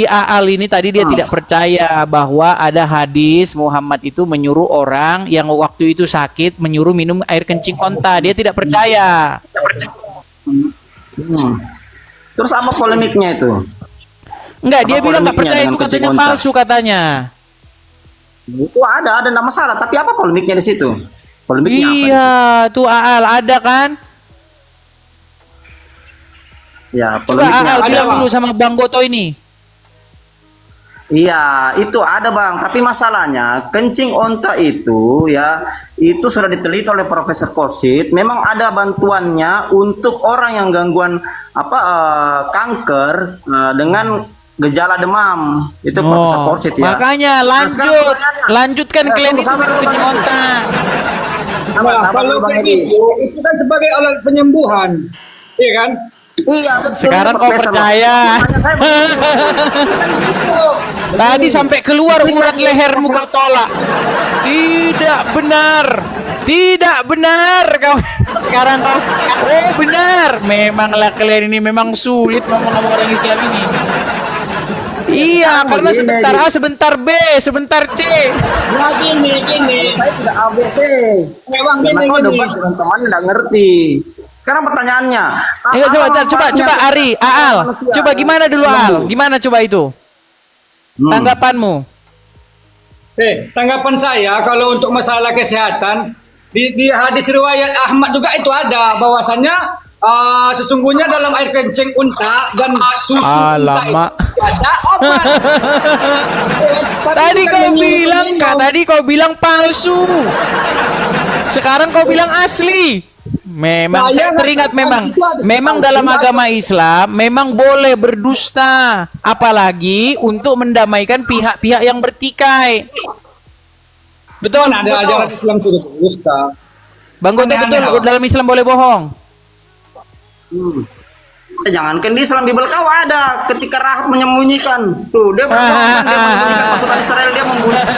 Aal ini tadi dia tidak percaya bahwa ada hadis Muhammad itu menyuruh orang yang waktu itu sakit menyuruh minum air kencing onta. Dia tidak percaya. Terus apa polemiknya itu? Enggak, dia bilang nggak percaya, itu katanya palsu katanya. Itu ada enggak masalah, tapi apa polemiknya di situ? Polemiknya apa? Iya, tuh Aal ada kan? Ya, Coba Aal ada, bilang Bang. dulu sama Bang Goto ini. Iya, itu ada Bang, tapi masalahnya kencing onta itu ya, itu sudah diteliti oleh Profesor Korsit. Memang ada bantuannya untuk orang yang gangguan kanker dengan gejala demam. Itu Profesor Korsit ya. Makanya lanjutkan klaim itu kencing onta. Kalau kayak gitu, itu kan sebagai alat penyembuhan, iya kan? Iya, betul. Sekarang kau Profesor. percaya. Tadi sampai keluar urat lehermu kau tolak. Tidak benar. Tidak benar kau. Sekarang kau. Oh benar. Memanglah kalian ini memang sulit ngomong-ngomong orang Islam ini. Iya, karena sebentar A, sebentar B, sebentar C. Nah, gini. Saya tidak ABC. Memang Karena gini, kau gini. debat dengan teman tidak ngerti. Sekarang pertanyaannya. Enggak, coba, apa coba, manfaatnya coba Ari, Aal. manusia? Coba gimana dulu Al? Gimana coba itu? Tanggapanmu? Tanggapan saya kalau untuk masalah kesehatan di hadis riwayat Ahmad juga itu ada bahwasannya sesungguhnya dalam air kencing unta dan susu unta Alamak. itu ada obat. Tadi kau bilang, Kak, tadi kau bilang palsu. Sekarang kau bilang asli. Memang Saya saya teringat mengatakan memang itu ada memang palsu, dalam ada. agama Islam memang boleh berdusta, apalagi untuk mendamaikan pihak-pihak yang bertikai. Betul, Mana ada ajaran Islam sudah dusta. Bang Goto, Aneh-aneh, betul, Bang. dalam Islam boleh bohong. Jangankan di Islam, di Belkau ada ketika Rahab menyembunyikan. Tuh, dia berbohong, dia menyembunyikan pasukan Israel, dia membunyikan.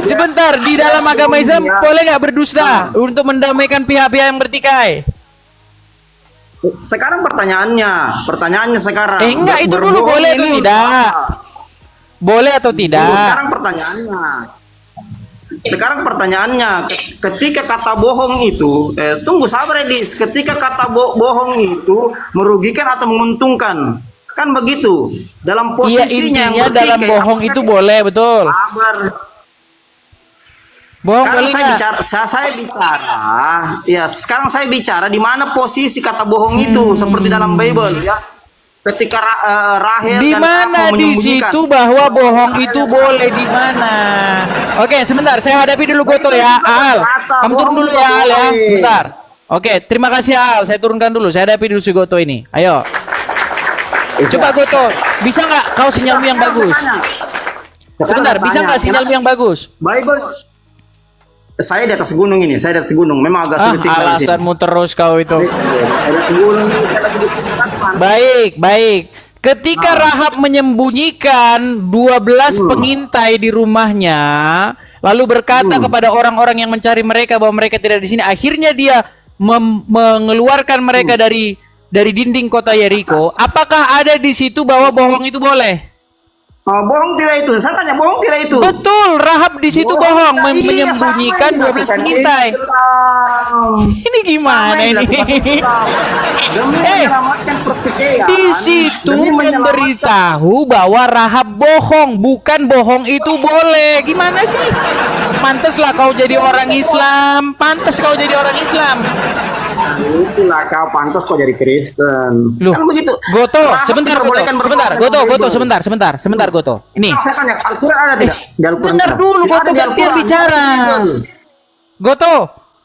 Sebentar, di dalam agama Islam boleh nggak berdusta untuk mendamaikan pihak-pihak yang bertikai? Sekarang pertanyaannya sekarang. Enggak, itu dulu Berbohong boleh atau ini tidak? Boleh atau Tunggu, tidak? Sekarang pertanyaannya, ketika kata bohong itu, tunggu sabar Edis, ketika kata bohong itu merugikan atau menguntungkan, kan begitu. Dalam Iya, posisinya intinya dalam bohong itu boleh, betul. Sabar. Bohong Sekarang boleh saya nggak? bicara, sekarang saya bicara di mana posisi kata bohong itu, seperti dalam Bible ya. Ketika Rahel Di dan mana Yakob di menyembunyikan. situ bahwa bohong itu boleh di mana? Oke, sebentar, saya hadapi dulu Goto ya, Al. Kamu turun dulu ya, Al ya, sebentar. Oke, terima kasih Al. Saya turunkan dulu. Saya hadapi dulu si Goto ini. Ayo. Coba Goto, bisa nggak kau sinyalmu yang bagus? Sebentar, bisa nggak sinyalmu yang bagus? Bible. Saya di atas gunung ini, saya di atas gunung. Memang agak sulit signal di sini. Alasanmu terus kau itu. Di atas gunung ini, saya lagi di Kalimantan. Baik. Ketika Rahab menyembunyikan 12 pengintai di rumahnya, lalu berkata kepada orang-orang yang mencari mereka bahwa mereka tidak di sini, akhirnya dia mengeluarkan mereka dari dinding kota Yeriko. Apakah ada di situ bahwa bohong itu boleh? Oh, bohong tidak itu. Saya tanya, bohong tidak itu? Betul, Rahab di situ bohong, Iya, menyembunyikan sama 12 dilakukan pengintai. Islam. Ini gimana Sama ini? dilakukan Islam. Demi menyelamatkan pertikaian. Di situ Demi menyelamatkan- memberitahu bahwa Rahab bohong, bukan bohong itu boleh. Gimana sih? Pantaslah kau jadi orang Islam. Pantas kau jadi orang Islam. Itulah kau pantas kau jadi Kristen. Loh, Kan begitu. Goto, Rahab sebentar Goto. diperbolehkan Sebentar, berbohong Goto, dalam Goto, Bible. sebentar Goto. Ini. Saya tanya, Al-Quran ada tidak? Di Al-Quran Dengar ada. dulu Tidak Goto, ada di gantian Al-Quran. bicara. Di Bible. Goto,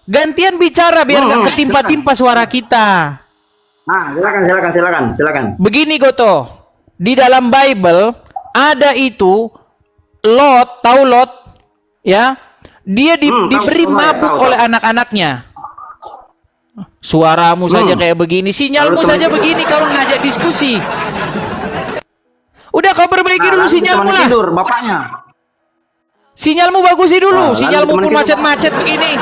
gantian bicara biar nggak ketimpa-timpa suara kita. Nah, silakan. Begini Goto, di dalam Bible ada itu Lot, tahu Lot? Ya, dia diberi tahu, mabuk tahu. oleh anak-anaknya. Suaramu saja kayak begini, sinyalmu Lalu saja teman- begini, kau ngajak diskusi. Udah kau perbaiki dulu nanti sinyalmu teman lah. tidur, bapaknya. Sinyalmu bagusi dulu, Lalu sinyalmu teman pun kita- macet-macet begini.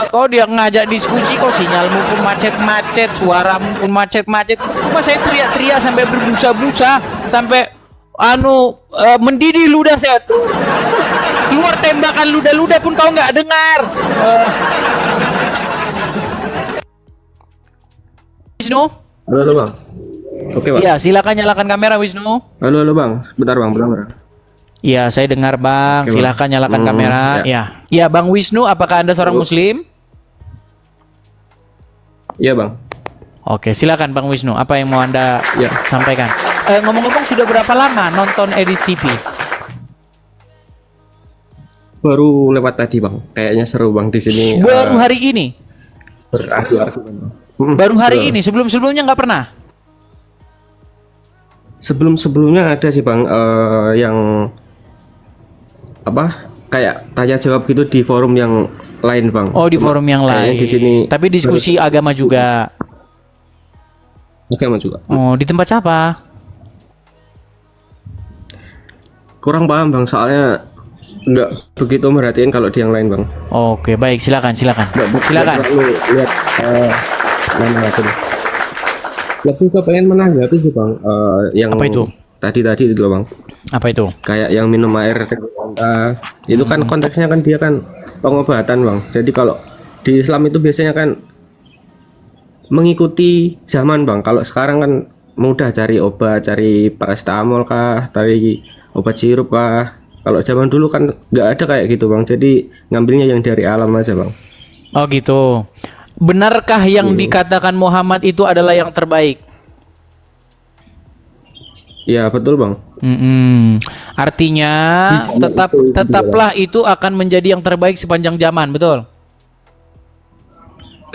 Kau dia ngajak diskusi, kok sinyalmu pun macet-macet, suaramu pun macet-macet. Cuma saya teriak-teriak sampai berbusa-busa, sampai mendidih ludah saya. Keluar tembakan ludah-ludah pun kau nggak dengar. Wisnu? Halo bang. Oke bang. Iya, silakan nyalakan kamera Wisnu. Halo bang. Bentar bang. Iya, saya dengar Bang. Oke, Bang. Silakan nyalakan kamera. Ya. Ya, Bang Wisnu, apakah Anda seorang Muslim? Iya bang. Oke, silakan Bang Wisnu. Apa yang mau Anda Ya. sampaikan? Ngomong-ngomong, sudah berapa lama nonton Edis TV? Baru lewat tadi bang. Kayaknya seru bang di sini. Baru hari ini. Berargu-argu bang. Baru hari betul. ini. Sebelum-sebelumnya nggak pernah. Sebelum-sebelumnya ada sih bang. Yang apa? Kayak tanya jawab gitu di forum yang lain bang. Oh, di forum yang Kayaknya lain. Di sini. Tapi diskusi agama juga. Agama juga. Oh, di tempat siapa? Kurang paham bang. Soalnya nggak begitu merhatiin kalau di yang lain bang. Oke, baik, silakan. Nggak Silakan. terlalu lihat mana itu. Lebih ke pengen menanggapi sih bang. Yang Apa itu? Tadi itu loh bang. Apa itu? Kayak yang minum air itu kan konteksnya kan dia kan pengobatan bang. Jadi kalau di Islam itu biasanya kan mengikuti zaman bang. Kalau sekarang kan mudah cari obat, cari paracetamol kah, cari obat sirup kah. Kalau zaman dulu kan nggak ada kayak gitu bang. Jadi ngambilnya yang dari alam aja bang. Oh gitu. Benarkah yang dikatakan Muhammad itu adalah yang terbaik? Ya betul bang. Artinya Di zaman itu tetaplah itu akan menjadi yang terbaik sepanjang zaman, betul?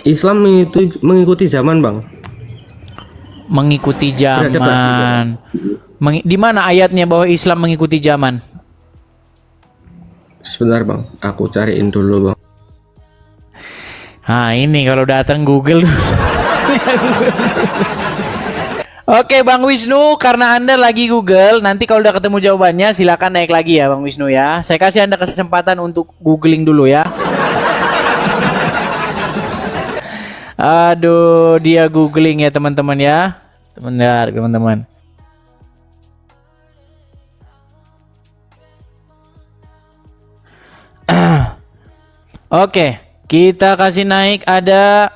Islam itu mengikuti zaman bang. Mengikuti Beradaptasi, zaman. Di mana ayatnya bahwa Islam mengikuti zaman? Sebentar bang, aku cariin dulu bang. Nah ini kalau datang Google. Oke Bang Wisnu, karena Anda lagi Google, nanti kalau udah ketemu jawabannya silakan naik lagi ya Bang Wisnu ya. Saya kasih Anda kesempatan untuk googling dulu ya. Aduh, dia googling ya teman-teman ya. Sebentar teman-teman. Oke, kita kasih naik ada.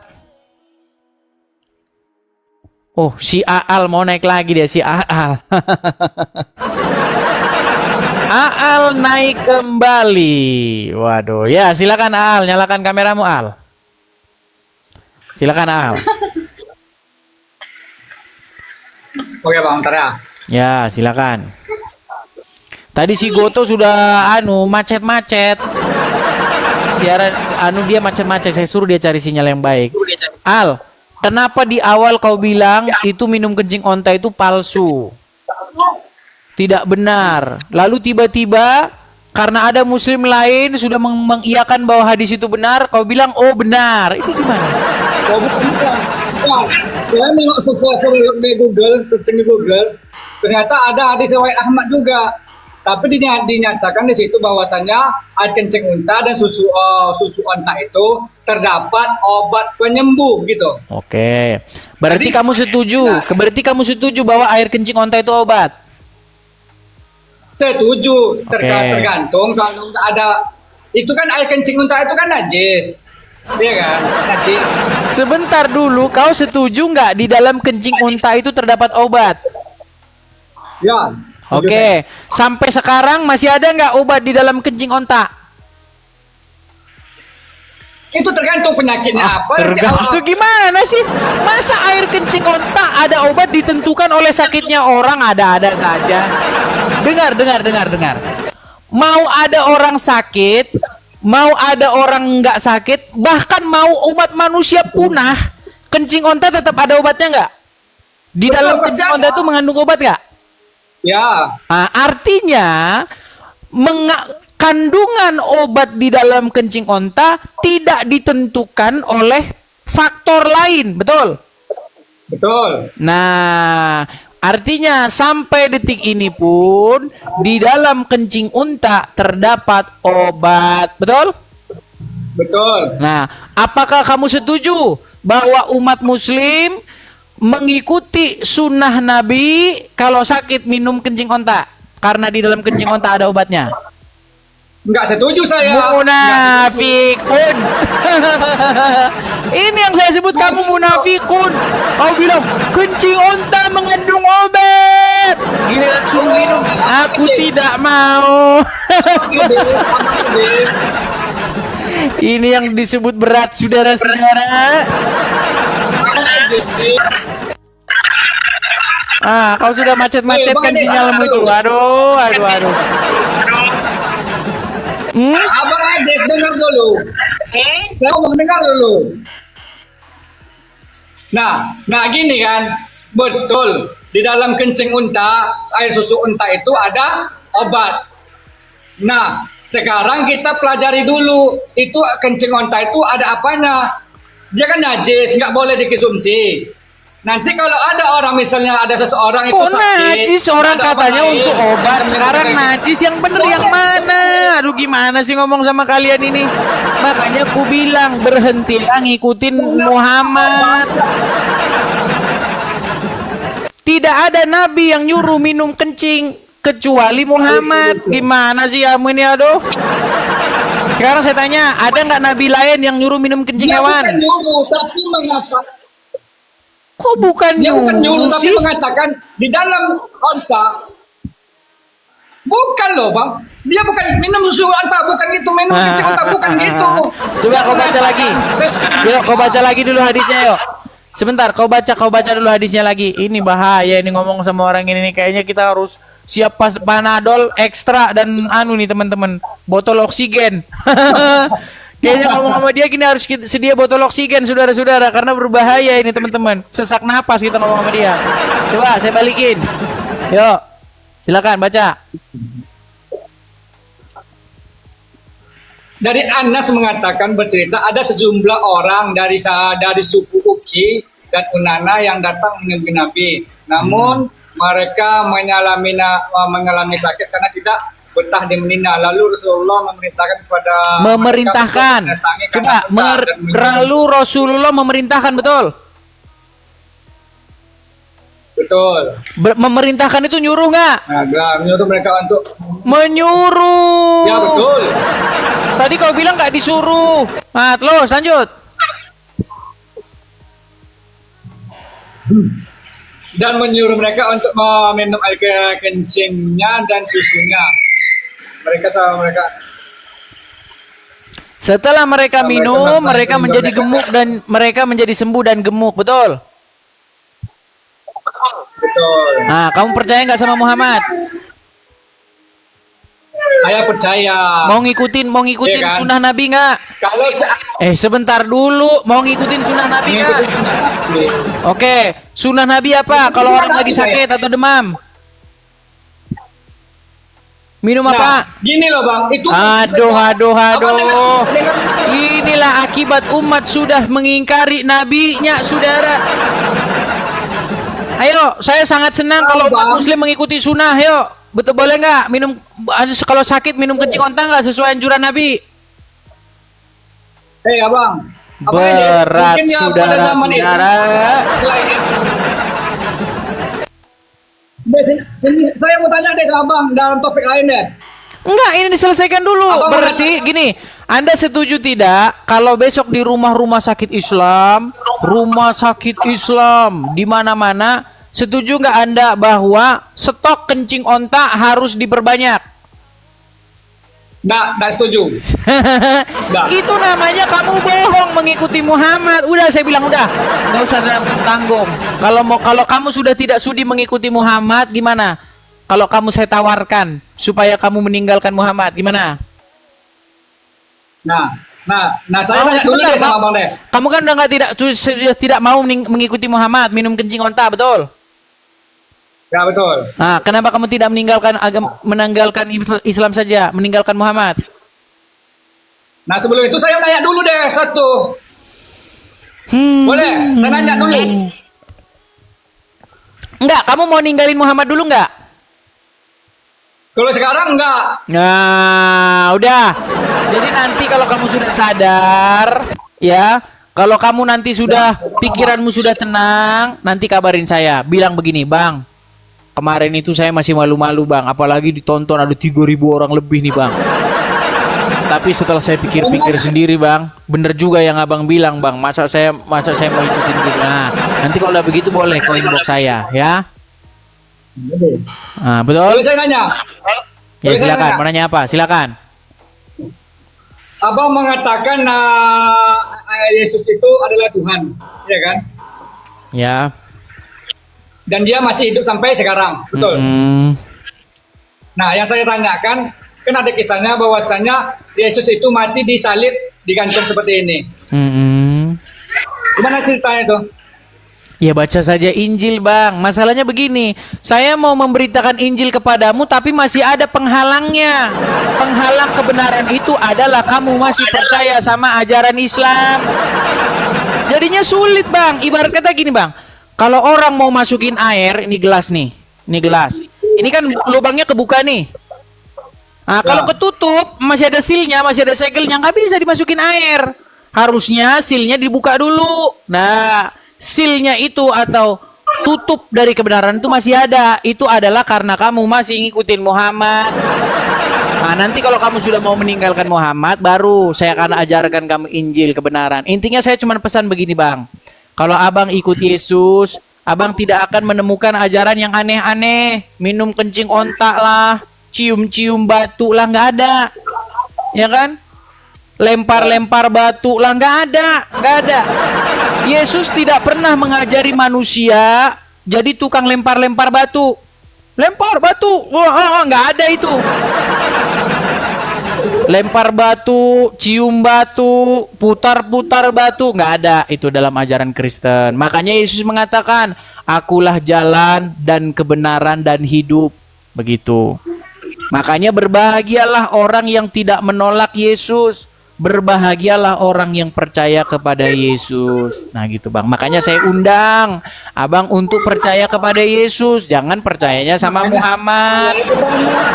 Oh, si Aal mau naik lagi dia, si Aal. Aal naik kembali. Waduh, ya silakan Aal, nyalakan kameramu Aal. Silakan Aal. Oke bang, ntar ya. Ya, silakan. Tadi si Goto sudah macet-macet. Siaran dia macet-macet, saya suruh dia cari sinyal yang baik. Al, kenapa di awal kau bilang itu minum kencing onta itu palsu? Tidak benar. Lalu tiba-tiba karena ada muslim lain sudah mengiyakan bahwa hadis itu benar, kau bilang oh benar. Itu gimana? Oh, bukan. Saya nengok sesuatu di Google, searching di Google, ternyata ada hadis riwayat Ahmad juga. Tapi dinyatakan di situ bahwasanya air kencing unta dan susu unta itu terdapat obat penyembuh gitu. Oke. Berarti kamu setuju? Berarti kamu setuju bahwa air kencing onta itu obat? Setuju. Tergantung kalau nggak ada, itu kan air kencing unta itu kan najis. Iya kan? Najis. Sebentar dulu, kau setuju nggak di dalam kencing unta itu terdapat obat? Ya. Oke, sampai sekarang masih ada nggak obat di dalam kencing onta? Itu tergantung penyakitnya apa. Tergantung gimana sih? Masa air kencing onta ada obat ditentukan oleh sakitnya orang? Ada-ada saja. Dengar. Mau ada orang sakit, mau ada orang nggak sakit, bahkan mau umat manusia punah, kencing onta tetap ada obatnya nggak? Di dalam kencing onta itu mengandung obat nggak? Ya. Nah, artinya kandungan obat di dalam kencing onta tidak ditentukan oleh faktor lain, betul? Betul. Nah, artinya sampai detik ini pun di dalam kencing unta terdapat obat, betul? Betul. Nah, apakah kamu setuju bahwa umat muslim mengikuti sunnah Nabi kalau sakit minum kencing onta karena di dalam kencing onta ada obatnya? Enggak setuju saya. Munafikun. Ini yang saya sebut kamu munafikun. Kau bilang kencing onta mengandung obat. Giliran suruh minum, aku tidak mau. Ini yang disebut berat, saudara-saudara. Kau sudah macet-macetkan sinyalmu itu. Aduh. Abang Ades dengar dulu. Saya mau dengar dulu. Nah gini kan, betul. Di dalam kencing unta, air susu unta itu ada obat. Nah, sekarang kita pelajari dulu, itu kencing unta itu ada apanya? Dia kan najis, nggak boleh dikonsumsi. Nanti kalau ada orang misalnya ada seseorang itu Kok sakit, najis orang ada katanya obat untuk lain, obat, ada sekarang obat lain. najis yang bener yang mana? Aduh gimana sih ngomong sama kalian ini? Makanya ku bilang berhentilah ngikutin Muhammad. Tidak ada nabi yang nyuruh minum kencing kecuali Muhammad. Gimana sih kamu ini, aduh? Sekarang saya tanya, ada nggak nabi lain yang nyuruh minum kencing Dia bukan hewan? nyuruh, tapi mengatakan. Kok bukan Dia bukan nyuruh, nyuruh tapi sih? mengatakan di dalam onta. Bukan loh bang, dia bukan minum susu onta, bukan gitu, minum kencing onta, bukan gitu. Coba kau baca lagi. Yuk, kau baca lagi dulu hadisnya, yuk. Sebentar, kau baca dulu hadisnya lagi. Ini bahaya ini ngomong sama orang ini nih. Kayaknya kita harus siap pas panadol ekstra dan anu nih teman-teman, botol oksigen. Kayaknya ngomong sama dia gini harus sedia botol oksigen saudara-saudara karena berbahaya ini teman-teman. Sesak napas kita ngomong sama dia. Coba saya balikin. Yuk. Silakan baca. Dari Anas mengatakan bercerita ada sejumlah orang dari suku Uki dan Unana yang datang menemui Nabi. Namun mereka mengalami sakit karena tidak betah di Medina. Lalu Rasulullah memerintahkan kepada Memerintahkan. mereka untuk mendatangi Coba kandang unta dan lalu Rasulullah memerintahkan, betul? betul. Memerintahkan itu nyuruh nggak? Nah, menyuruh mereka untuk Menyuruh. ya betul. Tadi kau bilang nggak disuruh. Nah, terus lanjut. Dan menyuruh mereka untuk meminum air kencingnya dan susunya. Setelah mereka minum, mereka mereka menjadi gemuk dan mereka menjadi sembuh dan gemuk, betul? Betul. Nah, kamu percaya nggak sama Muhammad? Saya percaya. Mau ngikutin Iya kan? sunnah Nabi nggak? Kalau Sebentar dulu. Mau ngikutin sunnah Nabi nggak? Oke, sunnah Nabi apa? Kalau orang lagi sakit atau demam? Minum apa? Gini loh bang, itu. Aduh. Dengar- Inilah akibat umat sudah mengingkari nabinya, saudara. Ayo, saya sangat senang kalau umat Bang. muslim mengikuti sunnah. Ayo, betul boleh nggak minum kalau sakit minum kencing onta nggak sesuai anjuran Nabi? Abang. Berat, Mungkin ya pada saudara. zaman itu, saya mau tanya deh sama abang dalam topik lain deh. Enggak, ini diselesaikan dulu. Abang Berarti gini, Anda setuju tidak kalau besok di rumah-rumah sakit Islam di mana-mana, setuju nggak Anda bahwa stok kencing onta harus diperbanyak? Nggak setuju. Nggak. Itu namanya kamu bohong mengikuti Muhammad. Udah saya bilang udah, nggak usah tanggung. Kalau kamu sudah tidak sudi mengikuti Muhammad, gimana? Kalau kamu saya tawarkan supaya kamu meninggalkan Muhammad, gimana? Nah, saya tanya dulu deh sama abang deh. Kamu kan udah sudah tidak mau mengikuti Muhammad, minum kencing onta, betul? Ya betul. Nah, kenapa kamu tidak meninggalkan Islam saja, meninggalkan Muhammad? Nah sebelum itu saya nanya dulu deh satu. Boleh? Saya nanya dulu. Enggak, kamu mau ninggalin Muhammad dulu enggak? Kalau sekarang enggak. Nah, udah. Jadi nanti kalau kamu sudah sadar, ya, kalau kamu nanti sudah pikiranmu sudah tenang, nanti kabarin saya. Bilang begini, Bang. Kemarin itu saya masih malu-malu, Bang. Apalagi ditonton ada 3.000 orang lebih nih, Bang. Tapi setelah saya pikir-pikir sendiri, Bang, bener juga yang Abang bilang, Bang. Masa saya mau ikutin gitu. Nah, nanti kalau udah begitu boleh kau inbox saya, ya. Nah, betul? Boleh saya nanya? Ya, Boleh saya silakan. nanya? Mau nanya apa? Silakan. Abang mengatakan Yesus itu adalah Tuhan, ya kan? Ya. Dan dia masih hidup sampai sekarang, betul? Nah, yang saya tanyakan, kan ada kisahnya bahwasanya Yesus itu mati disalib, digantung seperti ini. Gimana ceritanya itu? Ya baca saja Injil, Bang. Masalahnya begini, saya mau memberitakan Injil kepadamu tapi masih ada penghalangnya. Penghalang kebenaran itu adalah kamu masih percaya sama ajaran Islam. Jadinya sulit, Bang. Ibarat kata gini, Bang. Kalau orang mau masukin air, ini gelas nih. Ini gelas. Ini kan lubangnya kebuka nih. Nah, kalau ketutup, masih ada silnya, masih ada segelnya, nggak bisa dimasukin air. Harusnya silnya dibuka dulu. Nah, silnya itu atau tutup dari kebenaran itu masih ada. Itu adalah karena kamu masih ngikutin Muhammad. Nah, nanti kalau kamu sudah mau meninggalkan Muhammad, baru saya akan ajarkan kamu Injil kebenaran. Intinya saya cuma pesan begini, Bang. Kalau abang ikut Yesus, abang tidak akan menemukan ajaran yang aneh-aneh. Minum kencing ontak lah, cium-cium batu lah, nggak ada. Ya kan? Lempar-lempar batu lah, nggak ada. Nggak ada. Yesus tidak pernah mengajari manusia jadi tukang lempar-lempar batu. Lempar batu, wah, nggak ada itu. Lempar batu, cium batu, putar-putar batu, nggak ada itu dalam ajaran Kristen. Makanya Yesus mengatakan, akulah jalan dan kebenaran dan hidup. Begitu. Makanya berbahagialah orang yang tidak menolak Yesus. Berbahagialah orang yang percaya kepada Yesus. Nah gitu, Bang. Makanya saya undang abang untuk percaya kepada Yesus. Jangan percayanya sama Muhammad.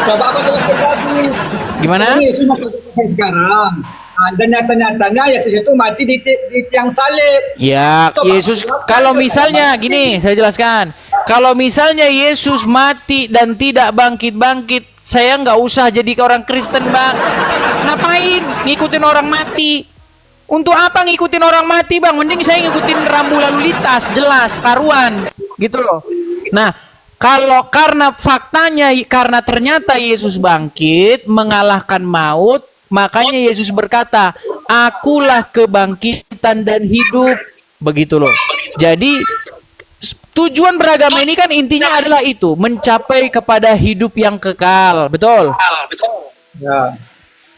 Coba apa lagi? Gimana? Yesus masih sampai sekarang. Dan nyata-nyatanya Yesus itu mati di tiang salib. Ya, Coba, Yesus kalau misalnya gini, saya jelaskan. Kalau misalnya Yesus mati dan tidak bangkit-bangkit, saya nggak usah jadi orang Kristen, Bang. Ngapain ngikutin orang mati? Untuk apa ngikutin orang mati, Bang? Mending saya ngikutin rambu lalu lintas, jelas, karuan. Gitu loh. Nah, kalau karena faktanya, karena ternyata Yesus bangkit, mengalahkan maut, makanya Yesus berkata, akulah kebangkitan dan hidup. Begitu loh. Jadi, tujuan beragama ini kan intinya adalah itu, mencapai kepada hidup yang kekal. Betul? Ya.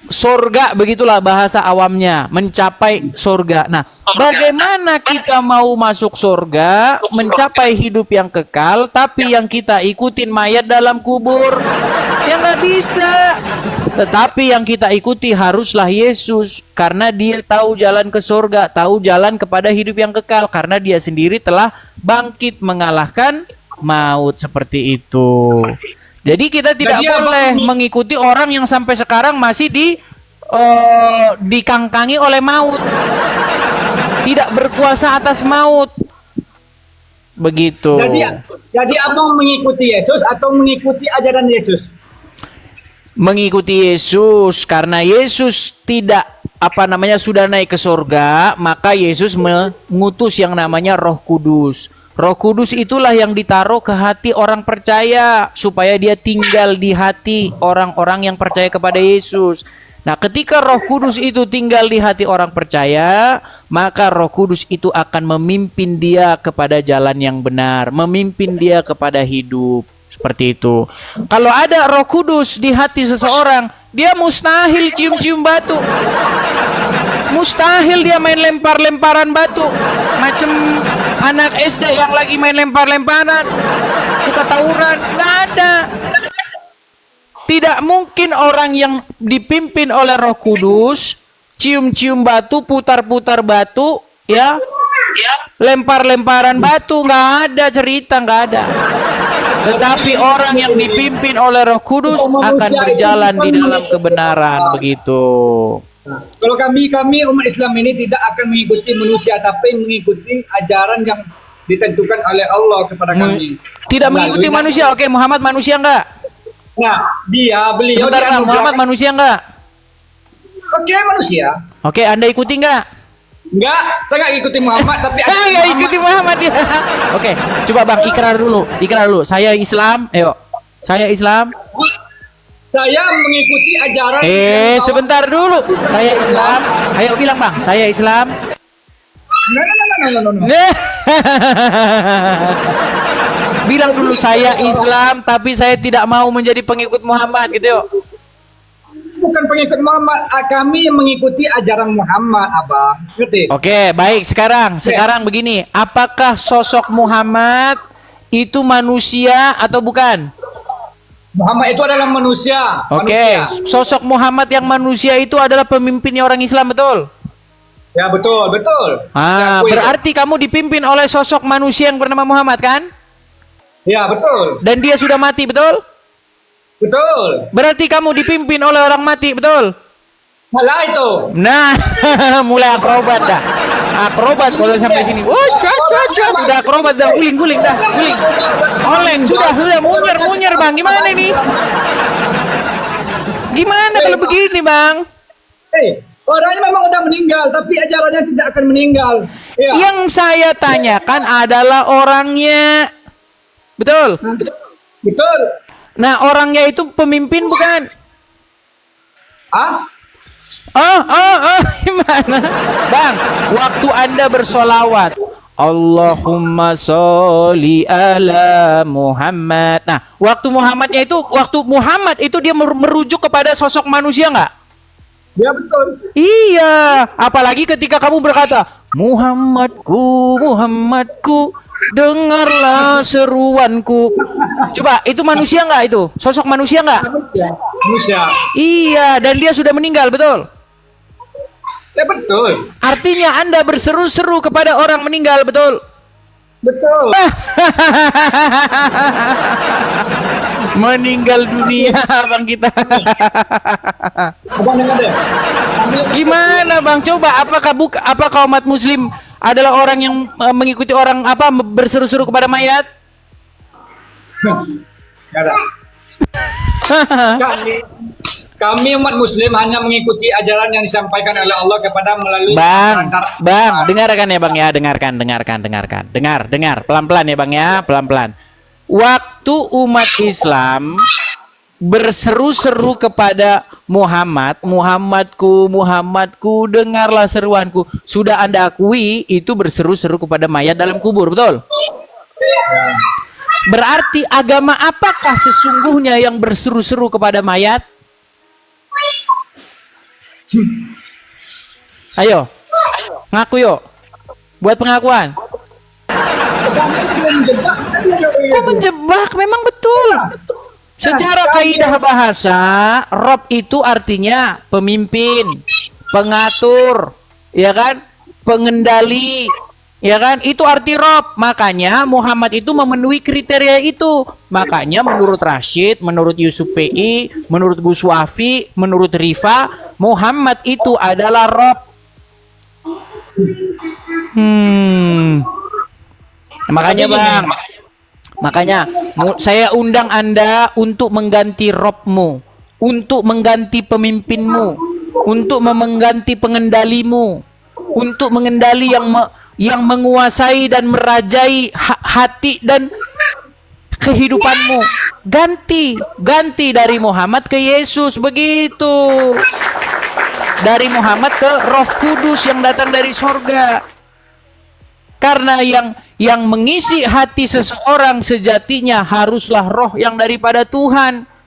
Sorga, begitulah bahasa awamnya, mencapai sorga. Nah, bagaimana kita mau masuk sorga, mencapai hidup yang kekal, tapi yang kita ikutin mayat dalam kubur? Ya nggak bisa. Tetapi yang kita ikuti haruslah Yesus, karena dia tahu jalan ke sorga, tahu jalan kepada hidup yang kekal, karena dia sendiri telah bangkit mengalahkan maut, seperti itu. Jadi kita tidak boleh mengikuti orang yang sampai sekarang masih dikangkangi oleh maut, tidak berkuasa atas maut. Begitu. Jadi abang mengikuti Yesus atau mengikuti ajaran Yesus? Mengikuti Yesus, karena Yesus tidak sudah naik ke surga, maka Yesus mengutus yang namanya Roh Kudus. Roh Kudus itulah yang ditaruh ke hati orang percaya supaya dia tinggal di hati orang-orang yang percaya kepada Yesus. Nah, ketika Roh Kudus itu tinggal di hati orang percaya, maka Roh Kudus itu akan memimpin dia kepada jalan yang benar, memimpin dia kepada hidup. Seperti itu. Kalau ada Roh Kudus di hati seseorang, dia mustahil cium-cium batu. Mustahil dia main lempar-lemparan batu. Macam anak SD yang lagi main lempar-lemparan, suka tawuran. Nggak ada. Tidak mungkin orang yang dipimpin oleh Roh Kudus cium-cium batu, putar-putar batu, ya, lempar-lemparan batu. Nggak ada cerita, nggak ada. Tetapi orang yang dipimpin oleh Roh Kudus akan berjalan di dalam kebenaran. Begitu. Kalau kami umat Islam ini tidak akan mengikuti manusia, tapi mengikuti ajaran yang ditentukan oleh Allah kepada kami. Tidak mengikuti manusia. Oke, Muhammad manusia enggak? Nah, beliau Sebentar, Bang. Muhammad manusia enggak? Oke, manusia. Oke, Anda ikuti enggak? Enggak, saya enggak ikuti Muhammad, tapi enggak ikuti Muhammad ya. Oke, coba Bang ikrar dulu. Ikrar dulu. Saya Islam. Ayo. Saya Islam. Saya mengikuti ajaran. Sebentar dulu. Saya Islam. Ayo bilang, Bang. Saya Islam. No. Bilang dulu, saya Islam, tapi saya tidak mau menjadi pengikut Muhammad, gitu yuk. Bukan pengikut Muhammad, kami mengikuti ajaran Muhammad, Abang. Ngerti? Oke, baik. Sekarang begini, apakah sosok Muhammad itu manusia atau bukan? Muhammad itu adalah manusia. Oke, sosok Muhammad yang manusia itu adalah pemimpinnya orang Islam, betul? Ya betul, betul. Ah, Saya akui. berarti kamu dipimpin oleh sosok manusia yang bernama Muhammad kan? Ya betul, Dan dia sudah mati, betul? betul. Berarti kamu dipimpin oleh orang mati, betul? Salah itu. Nah, mulai akrobat dah. Akrobat kalau sampai sini. Oh, sudah akrobat dah, guling dah, guling. Oleng, sudah munyer Bang. Gimana ini? Gimana kalau begini, Bang? Orangnya memang udah meninggal, tapi ajarannya tidak akan meninggal. Ya. Yang saya tanyakan adalah orangnya. Betul? Betul. Nah, orangnya itu pemimpin bukan? Ah? Gimana? Bang, waktu Anda bersolawat, Allahumma sholli ala Muhammad. Nah, waktu Muhammad itu dia merujuk kepada sosok manusia nggak? Ya betul. Iya, apalagi ketika kamu berkata, Muhammadku, dengarlah seruanku. Coba, itu manusia nggak itu? Sosok manusia nggak? Manusia. Iya, dan dia sudah meninggal, betul? Ya betul. Artinya Anda berseru-seru kepada orang meninggal, betul? Betul. Meninggal dunia, Bang kita. Abang dengar deh. Gimana, Bang? Coba apakah umat muslim adalah orang yang mengikuti orang berseru-seru kepada mayat? Nggak ada. Kami umat muslim hanya mengikuti ajaran yang disampaikan oleh Allah kepada melalui Bang, dengarkan ya Bang ya, dengarkan. Dengar, pelan-pelan ya Bang ya, pelan-pelan. Waktu umat Islam berseru-seru kepada Muhammadku, dengarlah seruanku. Sudah Anda akui itu berseru-seru kepada mayat dalam kubur, betul? Berarti agama apakah sesungguhnya yang berseru-seru kepada mayat? Ayo, ngaku yuk. Buat pengakuan. Kok menjebak? Memang betul. Secara kaidah bahasa, Rob itu artinya pemimpin, pengatur, ya kan? Pengendali, ya kan? Itu arti Rob. Makanya Muhammad itu memenuhi kriteria itu. Makanya menurut Rashid, menurut Yusuf PI, menurut Gus Wafi, menurut Rifa, Muhammad itu adalah Rob. Makanya Bang, saya undang Anda untuk mengganti Robmu, untuk mengganti pemimpinmu, untuk mengganti pengendalimu, untuk mengendali yang menguasai dan merajai hati dan kehidupanmu. Ganti dari Muhammad ke Yesus, begitu. Dari Muhammad ke Roh Kudus yang datang dari sorga. Karena yang mengisi hati seseorang sejatinya haruslah roh yang daripada Tuhan.